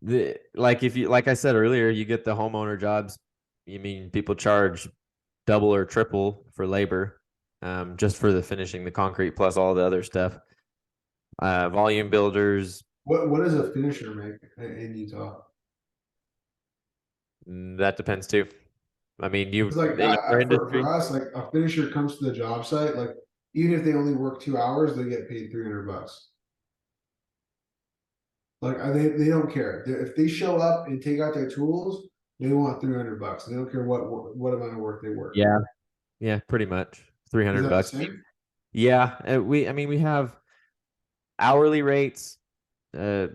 if you like I said earlier, you get the homeowner jobs. You mean people charge double or triple for labor, just for the finishing the concrete plus all the other stuff. Volume builders, What does a finisher make in Utah? that depends too. I mean, It's like in our for industry, us, like a finisher comes to the job site, like even if they only work 2 hours, they get paid $300. Like they don't care if they show up and take out their tools, they want $300. They don't care what amount of work they work. yeah, yeah, pretty much three Is hundred that the bucks. same? Yeah, I mean, we have hourly rates, uh,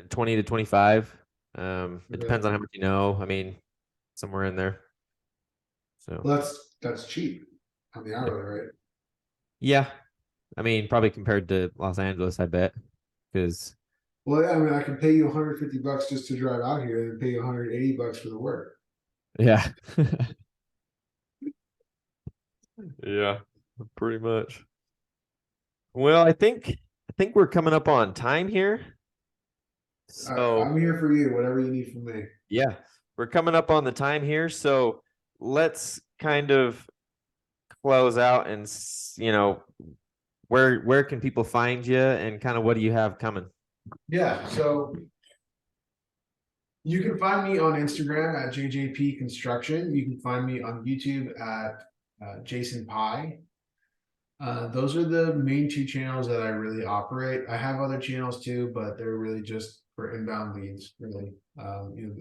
20 to 25. It Okay. depends on how much you know. I mean, somewhere in there. So Well, that's cheap on the yeah, hourly rate. yeah. I mean, probably compared to Los Angeles, I bet, because Well, yeah, I mean, I can pay you $150 just to drive out here and pay you $180 for the work. yeah, yeah, pretty much. Well, I think we're coming up on time here. So I'm here for you, whatever you need from me. yeah, we're coming up on the time here. So let's kind of close out and where can people find you, and kind of what do you have coming? Yeah, so you can find me on Instagram at JJP Construction. You can find me on YouTube at Jason Pye. Those are the main two channels that I really operate. I have other channels too, but they're really just for inbound leads, really.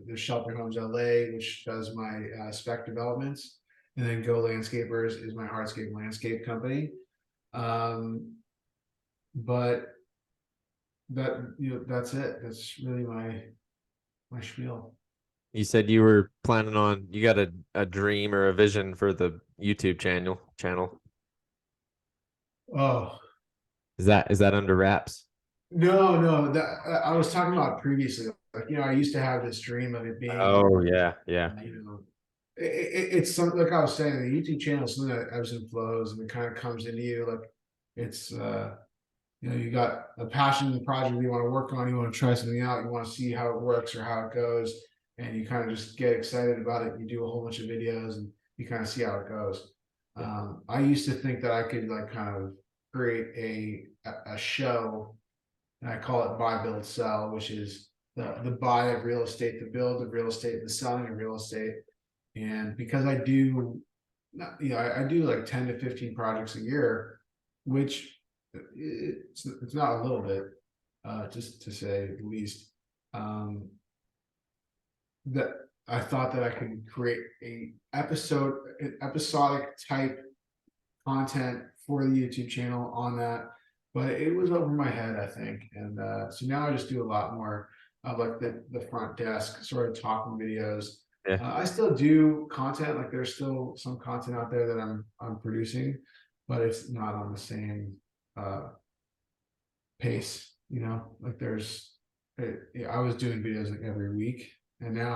There's Shelter Homes LA, which does my spec developments, and then Go Landscapers is my hardscape landscape company. Um, but that's it. That's really my spiel. You said you were planning on, you got a dream or a vision for the YouTube channel. Oh, Is that under wraps? no, that I was talking about previously. Like, I used to have this dream of it being, Oh yeah, yeah. it's something like I was saying, the YouTube channel is something that ebbs and flows and it kind of comes into you. Like it's you got a passion project you want to work on, you want to try something out, you want to see how it works or how it goes, and you kind of just get excited about it. You do a whole bunch of videos and you kind of see how it goes. I used to think that I could like kind of create a show, and I call it buy, build, sell, which is the buy of real estate, the build of real estate, the selling of real estate. And because I do, I do like 10 to 15 projects a year, which it's not a little bit, just to say the least. That I thought that I could create an episodic type content for the YouTube channel on that, but it was over my head, I think. And so now I just do a lot more of like the front desk sort of talking videos. Yeah. I still do content, like there's still some content out there that I'm producing, but it's not on the same pace, like I was doing videos like every week, and now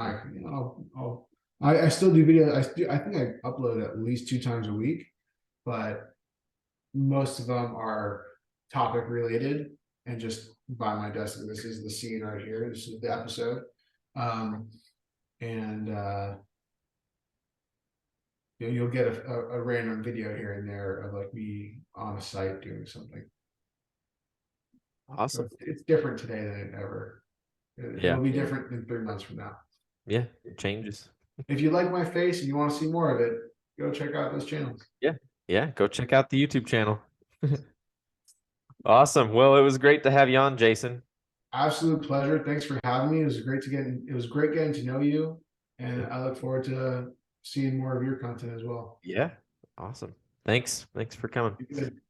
I still do videos. I think I upload at least 2 times a week, but most of them are topic related and just by my desk. This is the scene right here. This is the episode. And you'll get a random video here and there of like me on a site doing something. Awesome. It's different today than it ever. It'll be different in 3 months from now. Yeah, it changes. If you like my face and you want to see more of it, go check out those channels. Yeah, go check out the YouTube channel. Awesome. Well, it was great to have you on, Jason. Absolute pleasure. Thanks for having me. It was great getting to know you, and I look forward to seeing more of your content as well. Yeah. Awesome. Thanks for coming. Be good.